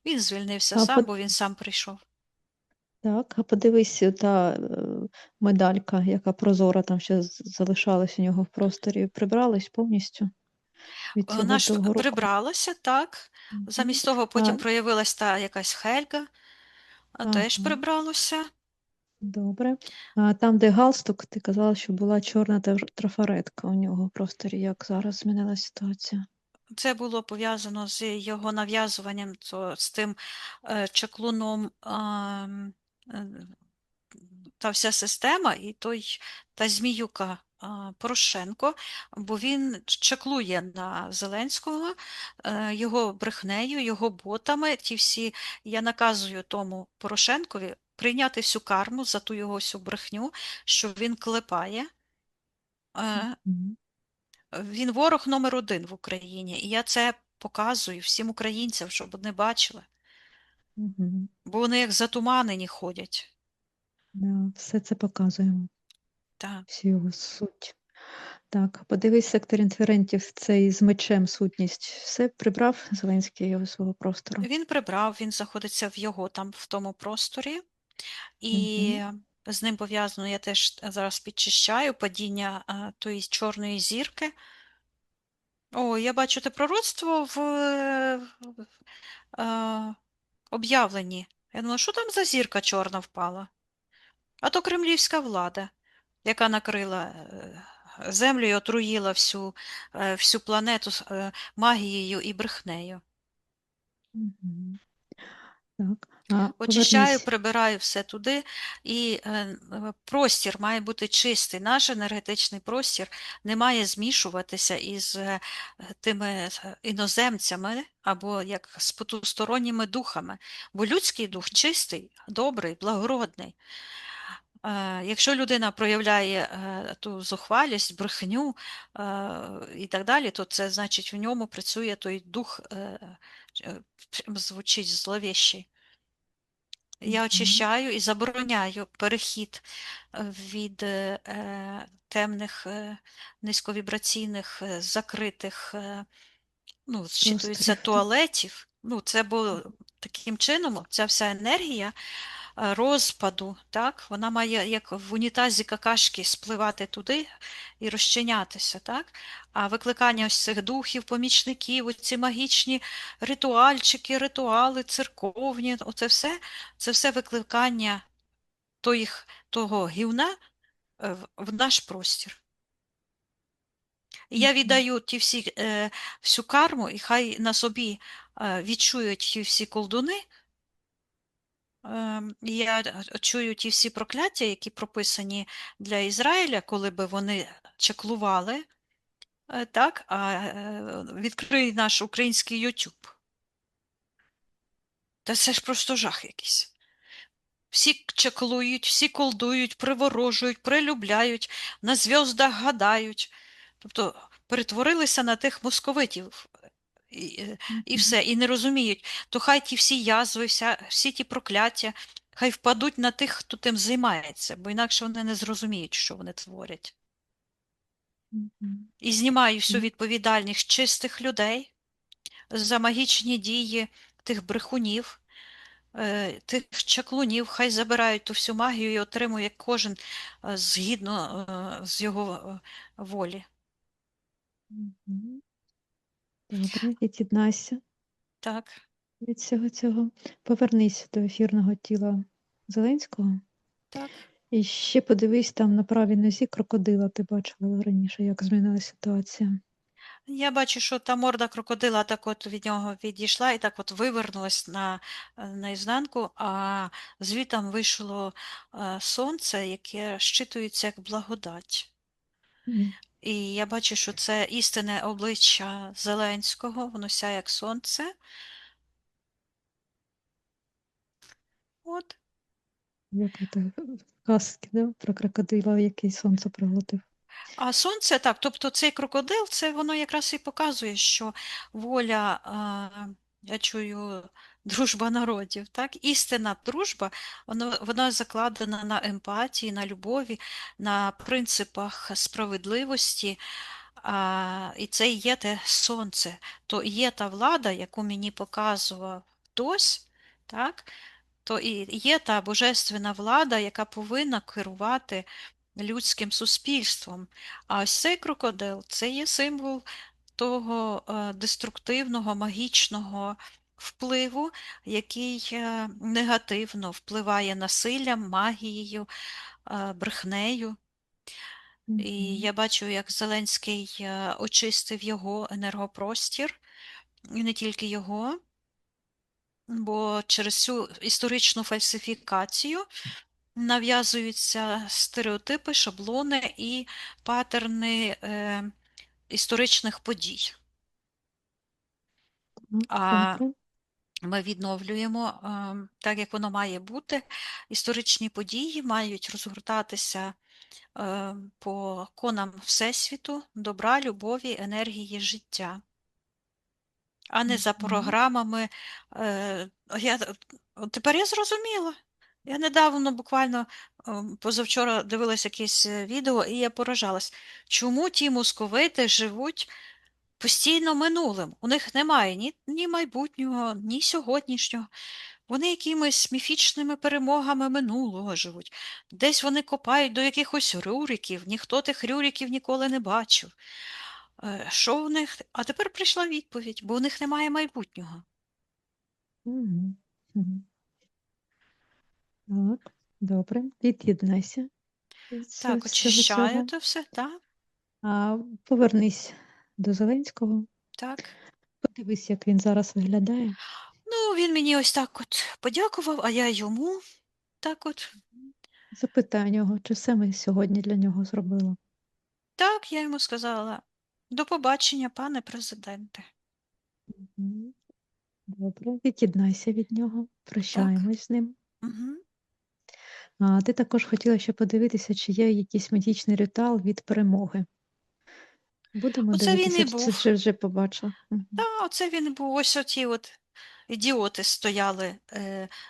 він звільнився А сам, по- бо він сам прийшов. так, а подивись, та медалька, яка прозора там ще залишалась у нього в просторі, прибрались повністю від цього Наш довгороку. прибралася, так. Мгм. Замість того А, потім проявилась та якась Хельга, а теж ага, прибралося. добре. А там, де галстук, ти казала, що була чорна трафаретка у нього в просторі. Як зараз змінилася ситуація? Це було пов'язано з його нав'язуванням, з тим чаклуном. Е, та вся система, і та Зміюка Порошенко, бо він чаклує на Зеленського, його брехнею, його ботами. Ті всі, я наказую тому Порошенкові прийняти всю карму за ту його всю брехню, що він клепає. Е, Мгм. Він ворог номер один в Україні, і я це показую всім українцям, щоб вони бачили, Мгм. бо вони як затуманені ходять. Да, все це показуємо, Так. всю його суть. Так, подивись сектор інферентів, цей з мечем сутність. Все прибрав Зеленський його свого простору. Він прибрав, він знаходиться в його там в тому просторі, і Угу. з ним пов'язано, я теж зараз підчищаю падіння тої чорної зірки. О, я бачу те пророцтво в об'явленні. Я думала, що там за зірка чорна впала? А то кремлівська влада, яка накрила землю і отруїла всю планету магією і брехнею. Угу. Так, а Очищаю, повернись. прибираю все туди, і простір має бути чистий. Наш енергетичний простір не має змішуватися із тими іноземцями або як з потусторонніми духами, бо людський дух чистий, добрий, благородний. Якщо людина проявляє ту зухвалість, брехню і так далі, то це значить в ньому працює той дух, е, звучить зловіщий. Я Мгм. очищаю і забороняю перехід від темних, низьковібраційних, закритих, ну, зчитується, Просторів, так? туалетів. Ну, це було таким чином, ця вся енергія розпаду, так, вона має, як в унітазі какашки, спливати туди і розчинятися, так? А викликання ось цих духів, помічників, оці магічні ритуальчики, ритуали, церковні, це все викликання того гівна в наш простір. І я Мгм. віддаю всю карму, і хай на собі відчують ті всі колдуни. Я чую ті всі прокляття, які прописані для Ізраїля, коли би вони чаклували, так, відкрий наш український YouTube. Та це ж просто жах якийсь. Всі чаклують, всі колдують, приворожують, прилюбляють, на зв'яздах гадають. Тобто перетворилися на тих московитів і Мгм. все, і не розуміють. То хай ті всі язви, всі ті прокляття, хай впадуть на тих, хто тим займається, бо інакше вони не зрозуміють, що вони творять. Мгм. І знімаю всю Так. відповідальність чистих людей за магічні дії тих брехунів, тих чаклунів, хай забирають ту всю магію і отримує кожен згідно з його волі. Мгм. Добре, від'єднайся Так, від всього цього. Повернись до ефірного тіла Зеленського. так. І ще подивись там на правій нозі крокодила. Ти бачила раніше, як змінилася ситуація. Я бачу, що та морда крокодила так от від нього відійшла і так от вивернулась наізнанку, а звітом вийшло сонце, яке щитується як благодать. Мгм. І я бачу, що це істинне обличчя Зеленського, воно сяє як сонце. От. Як це казки, да? Про крокодила, який сонце проглотив. А сонце так, тобто цей крокодил, це воно якраз і показує, що воля, я чую, дружба народів, так? Істинна дружба, вона закладена на емпатії, на любові, на принципах справедливості. І це і є те сонце, то і є та влада, яку мені показував хтось, так? То і є та божественна влада, яка повинна керувати людським суспільством. А ось цей крокодил це є символ того деструктивного, магічного впливу, який негативно впливає насиллям, магією, брехнею. І Мгм. я бачу, як Зеленський очистив його енергопростір, і не тільки його, бо через цю історичну фальсифікацію нав'язуються стереотипи, шаблони і патерни історичних подій. Так, А добре. ми відновлюємо так, як воно має бути. Історичні події мають розгортатися по конам Всесвіту, добра, любові, енергії, життя, а не за Мгм. програмами. Тепер я зрозуміла. Я недавно, буквально позавчора дивилася якесь відео, і я поражалась, чому ті московити живуть постійно минулим. У них немає ні майбутнього, ні сьогоднішнього. Вони якимись міфічними перемогами минулого живуть. Десь вони копають до якихось рюриків, ніхто тих рюриків ніколи не бачив. Що в них? А тепер прийшла відповідь, бо у них немає майбутнього. Мгм. Мгм. Так, добре. Від'єднайся від Так, всього очищаю цього. це все, так, Повернись до Зеленського. так. Подивись, як він зараз виглядає. Ну, він мені ось так от подякував, а я йому так от. Запитай у нього, чи все ми сьогодні для нього зробили. Так, я йому сказала. До побачення, пане президенте. Мгм. Добре, від'єднайся від нього, Так. прощаємось з ним. Угу. А ти також хотіла ще подивитися, чи є якийсь магічний ритуал від перемоги. Будемо Оце він дивитися, і чи це був. вже побачила. Мгм. Та, оце він і був. Ось оті от ідіоти стояли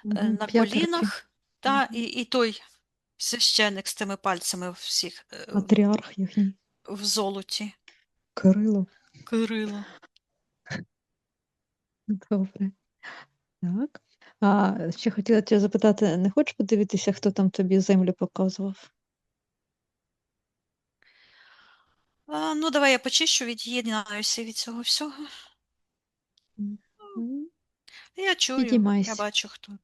Мгм. на П'ятерки. колінах, та, Мгм. і той священик з тими пальцями всіх Матріарх їхній. в золоті. Кирило. Кирило. Добре. Так. А ще хотіла тебе запитати, не хочеш подивитися, хто там тобі землю показував? Ну, давай я почищу, від'єднаюся від цього всього. Мгм. Я чую, я Підіймайся. бачу хто.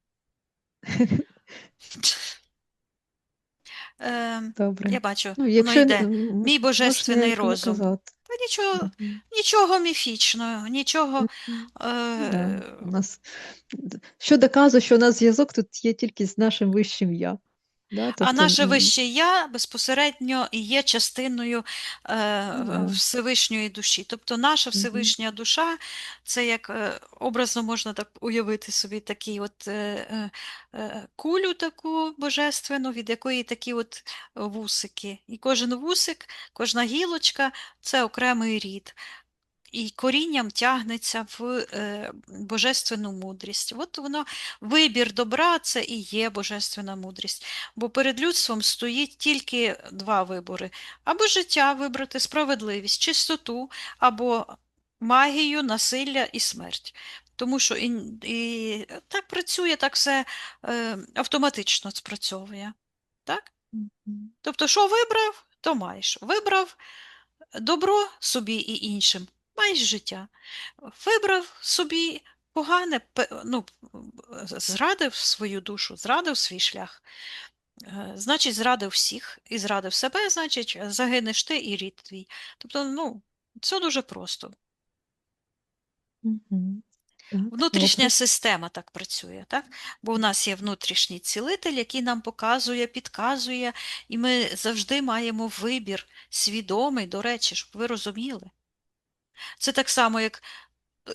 Я Добре. бачу, Ну, воно якщо йде. Мій можеш божественний ніяк не розум. казати. Та нічого, Мгм. нічого міфічного, нічого. Мгм. Ну да. Е, У нас що доказує, що у нас зв'язок тут є тільки з нашим вищим я. Да? А Тобто, наше вище я безпосередньо і є частиною да. Всевишньої душі. Тобто наша Мгм. Всевишня душа, це як образно можна так уявити собі такий от кулю таку божественну, від якої такі от вусики. І кожен вусик, кожна гілочка це окремий рід. І корінням тягнеться в божественну мудрість. От воно, вибір добра це і є божественна мудрість. Бо перед людством стоїть тільки два вибори: або життя вибрати, справедливість, чистоту, або магію, насилля і смерть. Тому що і так працює, так все автоматично спрацьовує. Так? Мгм. Тобто, що вибрав, то маєш. Вибрав добро собі і іншим, маєш життя. Вибрав собі погане, ну, зрадив свою душу, зрадив свій шлях, значить, зрадив всіх і зрадив себе, значить, загинеш ти і рід твій. Тобто, ну, це дуже просто. Мгм. Так, Внутрішня добре. система так працює, так? Бо у нас є внутрішній цілитель, який нам показує, підказує, і ми завжди маємо вибір свідомий, до речі, щоб ви розуміли. Це так само, як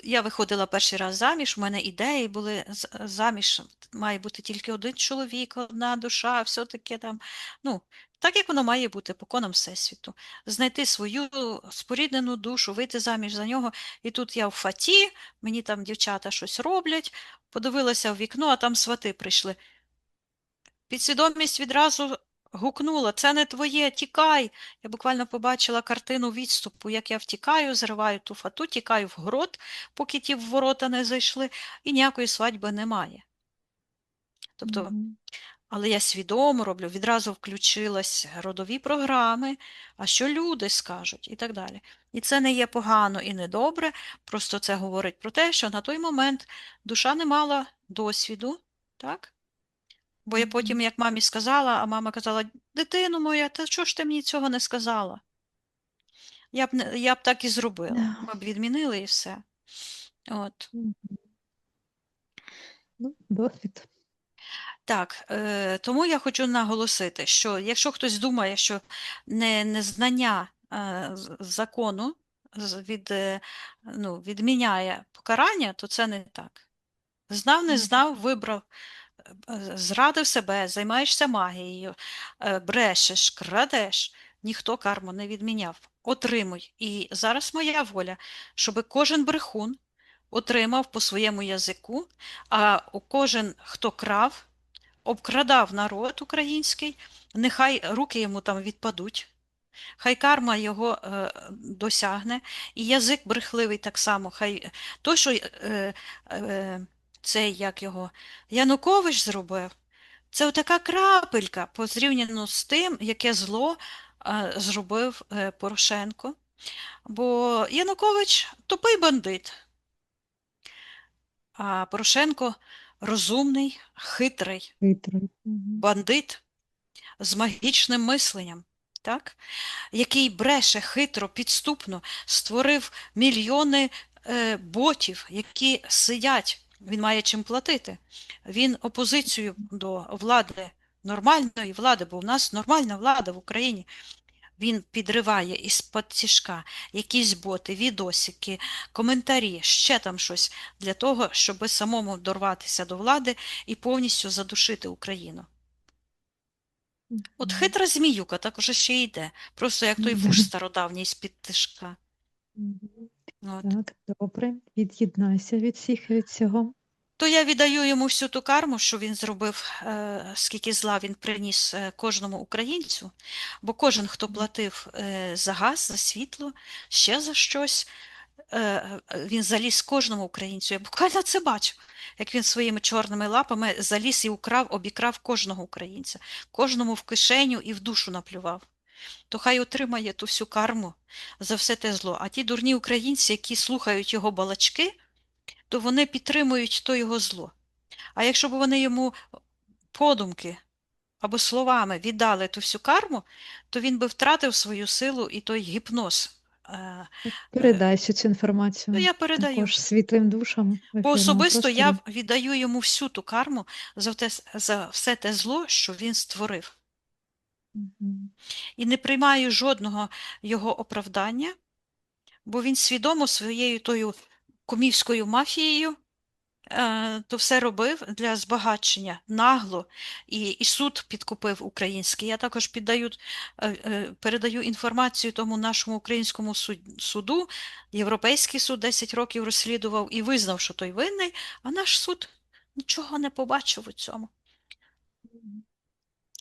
я виходила перший раз заміж, у мене ідеї були заміж має бути тільки один чоловік, одна душа, все таке там. Ну, так як воно має бути по конам Всесвіту. Знайти свою споріднену душу, вийти заміж за нього. І тут я в фаті, мені там дівчата щось роблять, подивилася в вікно, а там свати прийшли. Підсвідомість відразу гукнула: це не твоє, тікай. Я буквально побачила картину відступу, як я втікаю, зриваю ту фату, тікаю в город, поки ті в ворота не зайшли, і ніякої свадьби немає. Тобто, Мгм. але я свідомо роблю, відразу включилась родові програми, а що люди скажуть і так далі. І це не є погано і не добре, просто це говорить про те, що на той момент душа не мала досвіду, так? Бо я потім, Мгм. як мамі сказала, а мама казала: дитино моя, та чого ж ти мені цього не сказала? Я б так і зробила. Да. Ми б відмінили і все. От. Мгм. Ну, досвід. Так, тому я хочу наголосити, що якщо хтось думає, що незнання закону ну, відміняє покарання, то це не так. Знав, не Мгм. знав, вибрав, зрадив себе, займаєшся магією, брешеш, крадеш, ніхто карму не відміняв. Отримуй. І зараз моя воля, щоб кожен брехун отримав по своєму язику, а кожен, хто крав, обкрадав народ український, нехай руки йому там відпадуть. Хай карма його досягне, і язик брехливий так само. Хай то, що цей, як його, Янукович зробив, це така крапелька порівняно з тим, яке зло зробив Порошенко. Бо Янукович тупий бандит, а Порошенко розумний, хитрий Хитрий. Мгм. бандит з магічним мисленням, так? Який бреше хитро, підступно, створив мільйони ботів, які сидять. Він має чим платити. Він опозицію до влади, нормальної влади, бо в нас нормальна влада в Україні. Він підриває із-під тишка якісь боти, відосики, коментарі, ще там щось для того, щоб самому дорватися до влади і повністю задушити Україну. От Мгм. хитра зміюка так уже ще йде, просто як той Да. вуж стародавній з-під тишка. Мгм. От. Так, добре. Від'єднайся від всіх і від цього. То я віддаю йому всю ту карму, що він зробив, скільки зла він приніс кожному українцю, бо кожен, хто платив за газ, за світло, ще за щось, він заліз кожному українцю. Я буквально це бачу, як він своїми чорними лапами заліз і обікрав кожного українця, кожному в кишеню і в душу наплював. То хай отримає ту всю карму за все те зло. А ті дурні українці, які слухають його балачки, то вони підтримують то його зло. А якщо б вони йому подумки або словами віддали ту всю карму, то він би втратив свою силу і той гіпноз. Передай всю цю То інформацію я передаю. також світлим душам в Бо ефірному особисто я просторі. віддаю йому всю ту карму за все те зло, що він створив. Мгм. І не приймаю жодного його оправдання, бо він свідомо своєю тою комівською мафією то все робив для збагачення нагло, і суд підкупив український. Я також передаю інформацію тому нашому українському суду. Європейський суд 10 років розслідував і визнав, що той винний, а наш суд нічого не побачив у цьому.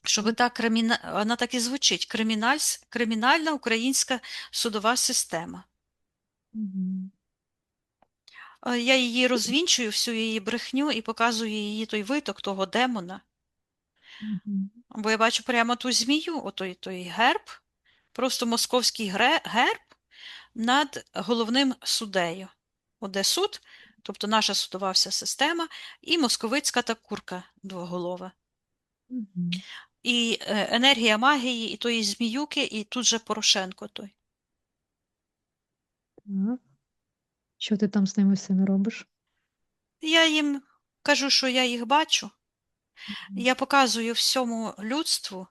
Щоб Так. так вона так і звучить: кримінальна українська судова система. Мгм. Я її розвінчую, всю її брехню і показую її той виток того демона. Мгм. Бо я бачу прямо ту змію, той герб, просто московський герб над головним суддею. Оде суд, тобто наша судова вся система, і московицька та курка двоголова. Мгм. І енергія магії, і тої зміюки, і тут же Порошенко той. Так. Що ти там з ними всіми робиш? Я їм кажу, що я їх бачу, Мгм. я показую всьому людству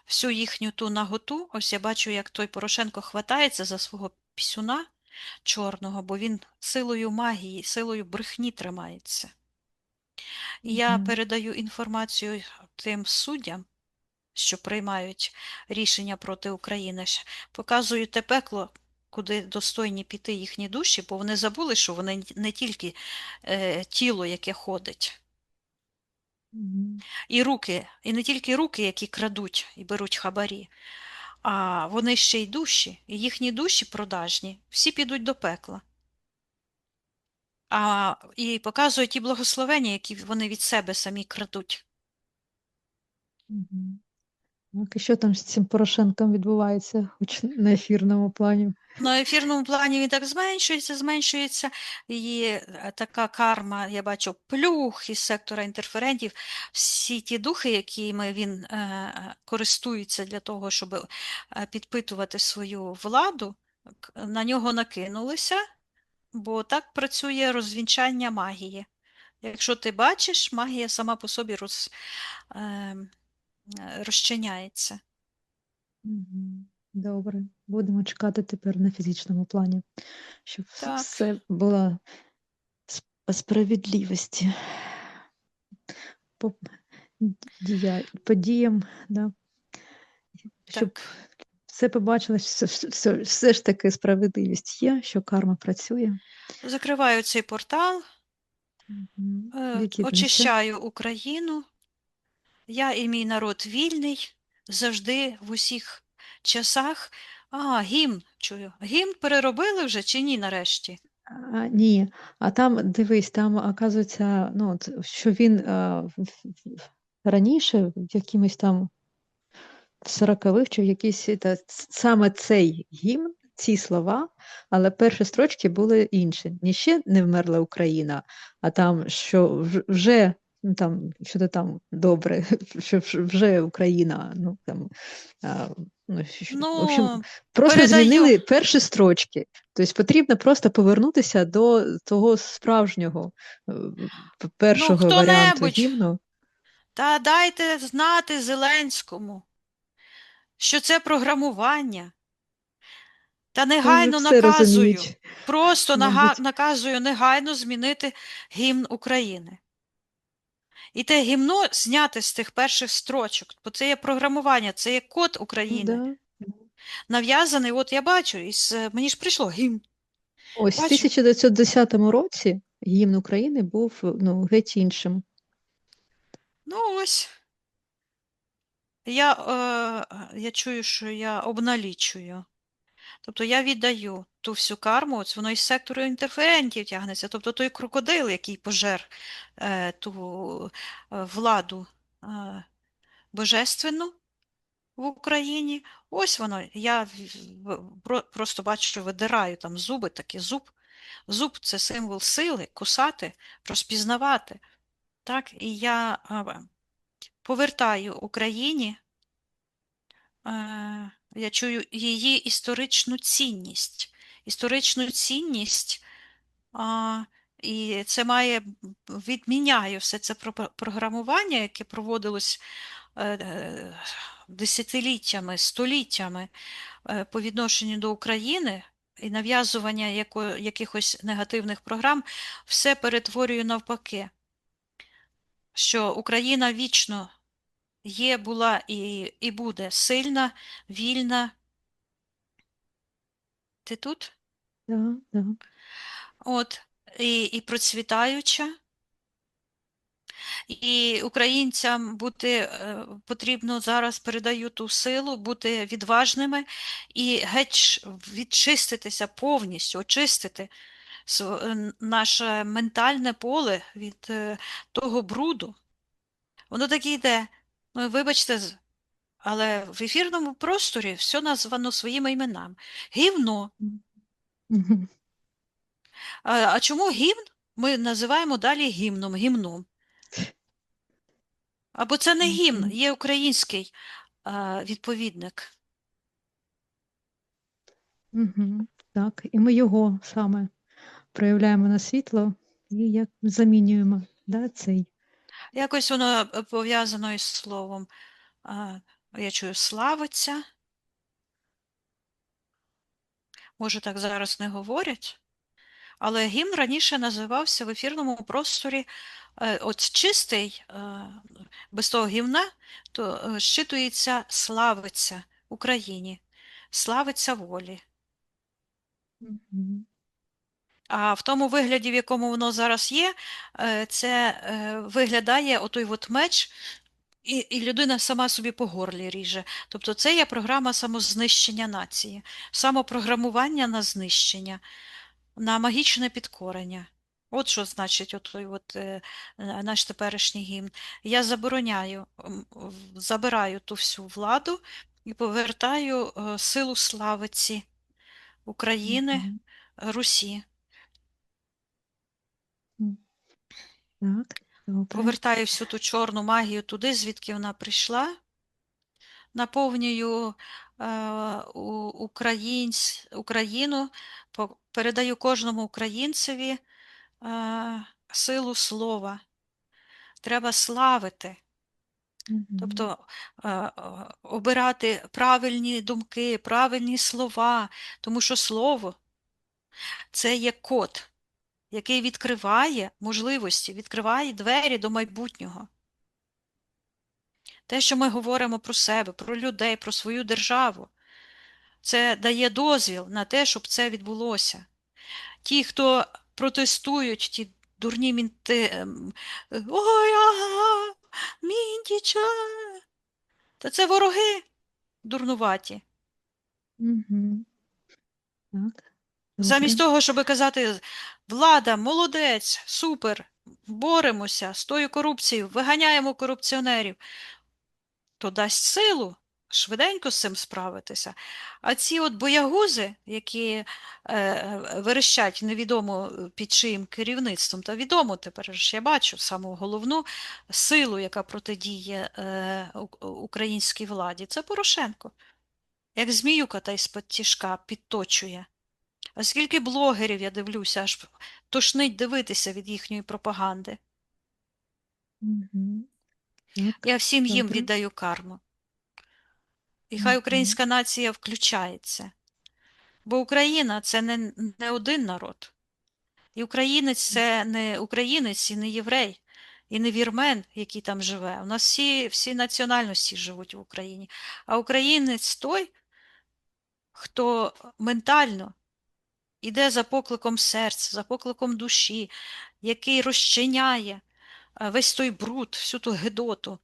всю їхню ту наготу. Ось я бачу, як той Порошенко хватається за свого пісюна чорного, бо він силою магії, силою брехні тримається. І я Мгм. передаю інформацію тим суддям, що приймають рішення проти України, показую те пекло, куди достойні піти їхні душі, бо вони забули, що вони не тільки тіло, яке ходить, Мгм. і руки, і не тільки руки, які крадуть і беруть хабарі, а вони ще й душі, і їхні душі продажні, всі підуть до пекла. І показують ті благословення, які вони від себе самі крадуть. Мгм. Так, і що там з цим Порошенком відбувається, хоч на ефірному плані? На ефірному плані він так зменшується, і така карма, я бачу, плюх із сектора інтерферентів, всі ті духи, якими він користується для того, щоб підпитувати свою владу, на нього накинулися, бо так працює розвінчання магії. Якщо ти бачиш, магія сама по собі е, розчиняється. Мгм. Добре. Будемо чекати тепер на фізичному плані, щоб Так, все було по справедливості, по подіям, да? Щоб так. все побачилось, все ж таки справедливість є, що карма працює. Закриваю цей портал, Мгм. Від'єднуйся. очищаю Україну. Я і мій народ вільний, завжди в усіх часах. Гімн чую. Гімн переробили вже чи ні нарешті? Ні, а там дивись, там оказується, ну, що він раніше, в якимось там 40-х чи в якісь саме цей гімн, ці слова, але перші строчки були інші. Не ще не вмерла Україна, а там, що вже ну, там, що-то там добре, що вже Україна, ну там. А, ну, в общем, Ну, просто передаю. змінили перші строчки. Тобто потрібно просто повернутися до того справжнього Ну, першого варіанту хто-небудь, гімну. та дайте знати Зеленському, що це програмування. Та Там вже негайно все наказую, розуміють, просто мабуть. наказую негайно змінити гімн України. І те гімно зняте з тих перших строчок, бо це є програмування, це є код України. Да. Нав'язаний, от я бачу, мені ж прийшло гімн. Ось в Бачу. 1910 році гімн України був ну, геть іншим. Ну ось. Я чую, що я обналічую. Тобто я віддаю ту всю карму, от воно із сектору інтерферентів тягнеться. Тобто той крокодил, який пожер ту владу е, божественну в Україні, ось воно. Я просто бачу, що видираю там зуби, такі зуб. Зуб це символ сили, кусати, розпізнавати. Так? І я повертаю Україні. Я чую її історичну цінність. Історичну цінність, і це відміняє все це програмування, яке проводилось десятиліттями, століттями по відношенню до України, і нав'язування якихось негативних програм, все перетворюю навпаки, що Україна вічно є, була і буде сильна, вільна. Ти тут? Да, да. От, і процвітаюча. І українцям потрібно зараз, передаю ту силу, бути відважними і геть відчиститися повністю, очистити наше ментальне поле від того бруду. Воно так і йде. Ну, вибачте, але в ефірному просторі все названо своїми іменами. Гівно. Мгм. А чому гімн ми називаємо далі гімном? Або це не гімн, Мгм. є український відповідник. Мгм. Так, і ми його саме проявляємо на світло і як замінюємо, да, цей. Якось воно пов'язано із словом, я чую, славиться. Може, так зараз не говорять. Але гімн раніше називався в ефірному просторі от чистий, без того гімна, то щитується славиться Україні, славиться волі. Мгм. А в тому вигляді, в якому воно зараз є, це виглядає отой от меч, і людина сама собі по горлі ріже. Тобто це є програма самознищення нації, самопрограмування на знищення, на магічне підкорення. От що значить наш теперішній гімн. Я забираю ту всю владу і повертаю силу славиці України, Мгм. Русі. М. Так, добре. Повертаю всю ту чорну магію туди, звідки вона прийшла, наповнюю Україну, передаю кожному українцеві силу слова. Треба славити, Мгм. тобто обирати правильні думки, правильні слова, тому що слово це є код, який відкриває можливості, відкриває двері до майбутнього. Те, що ми говоримо про себе, про людей, про свою державу, це дає дозвіл на те, щоб це відбулося. Ті, хто протестують, ті дурні ой, ага, мінтіча, та це вороги дурнуваті. Мгм. Так, Замість добре. того, щоб казати, влада, молодець, супер, боремося з тою корупцією, виганяємо корупціонерів, то дасть силу швиденько з цим справитися. А ці от боягузи, які верещать невідомо під чиїм керівництвом, та відомо тепер ж я бачу саму головну силу, яка протидіє українській владі, це Порошенко. Як зміюка та із-під тішка підточує. А скільки блогерів, я дивлюся, аж тошнить дивитися від їхньої пропаганди. Мгм. Так, Я всім їм добре. віддаю карму. І хай Мгм. українська нація включається. Бо Україна це не один народ. І українець це не українець і не єврей. і не вірмен, який там живе. У нас всі національності живуть в Україні. А українець той, хто ментально іде за покликом серця, за покликом душі, який розчиняє весь той бруд, всю ту гидоту,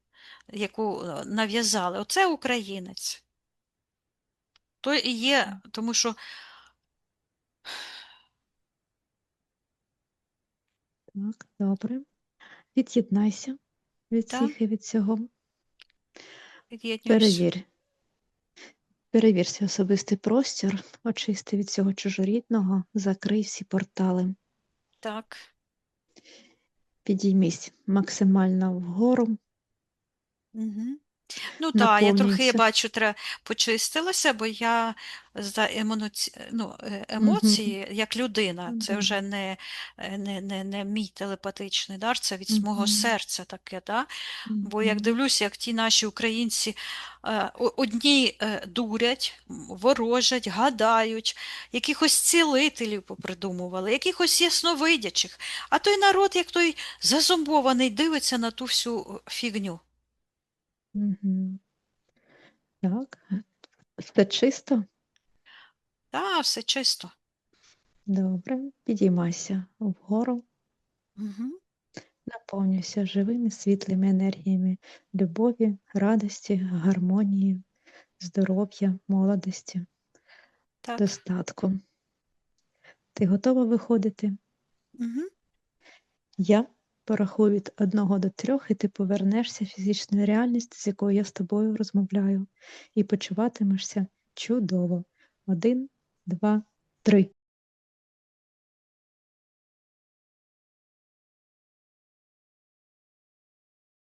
яку нав'язали. Оце українець. То і є, тому що Так, добре. Від'єднайся від та, всіх і від всього. від'єднуюсь. Перевір. Перевір свій особистий простір, очисти від всього чужорідного, закрий всі портали. Так. Підіймись максимально вгору, Угу. Ну так, я трохи, я наповнюйся. бачу, почистилася, бо я за Угу. емоції як людина. Це Да. вже не мій телепатичний дар, це від мого Угу. серця таке. Да? Бо як Угу. дивлюся, як ті наші українці одні дурять, ворожать, гадають, якихось цілителів попридумували, якихось ясновидячих, а той народ, як той зазомбований, дивиться на ту всю фігню. Угу. Так, все чисто? Та, все чисто. Добре. Підіймайся вгору, Угу. наповнюйся живими світлими енергіями любові, радості, гармонії, здоров'я, молодості, Так. достатку. Ти готова виходити? Угу. Я порахую від 1 до 3, і ти повернешся в фізичну реальність, з якою я з тобою розмовляю, і почуватимешся чудово. 1, 2, 3.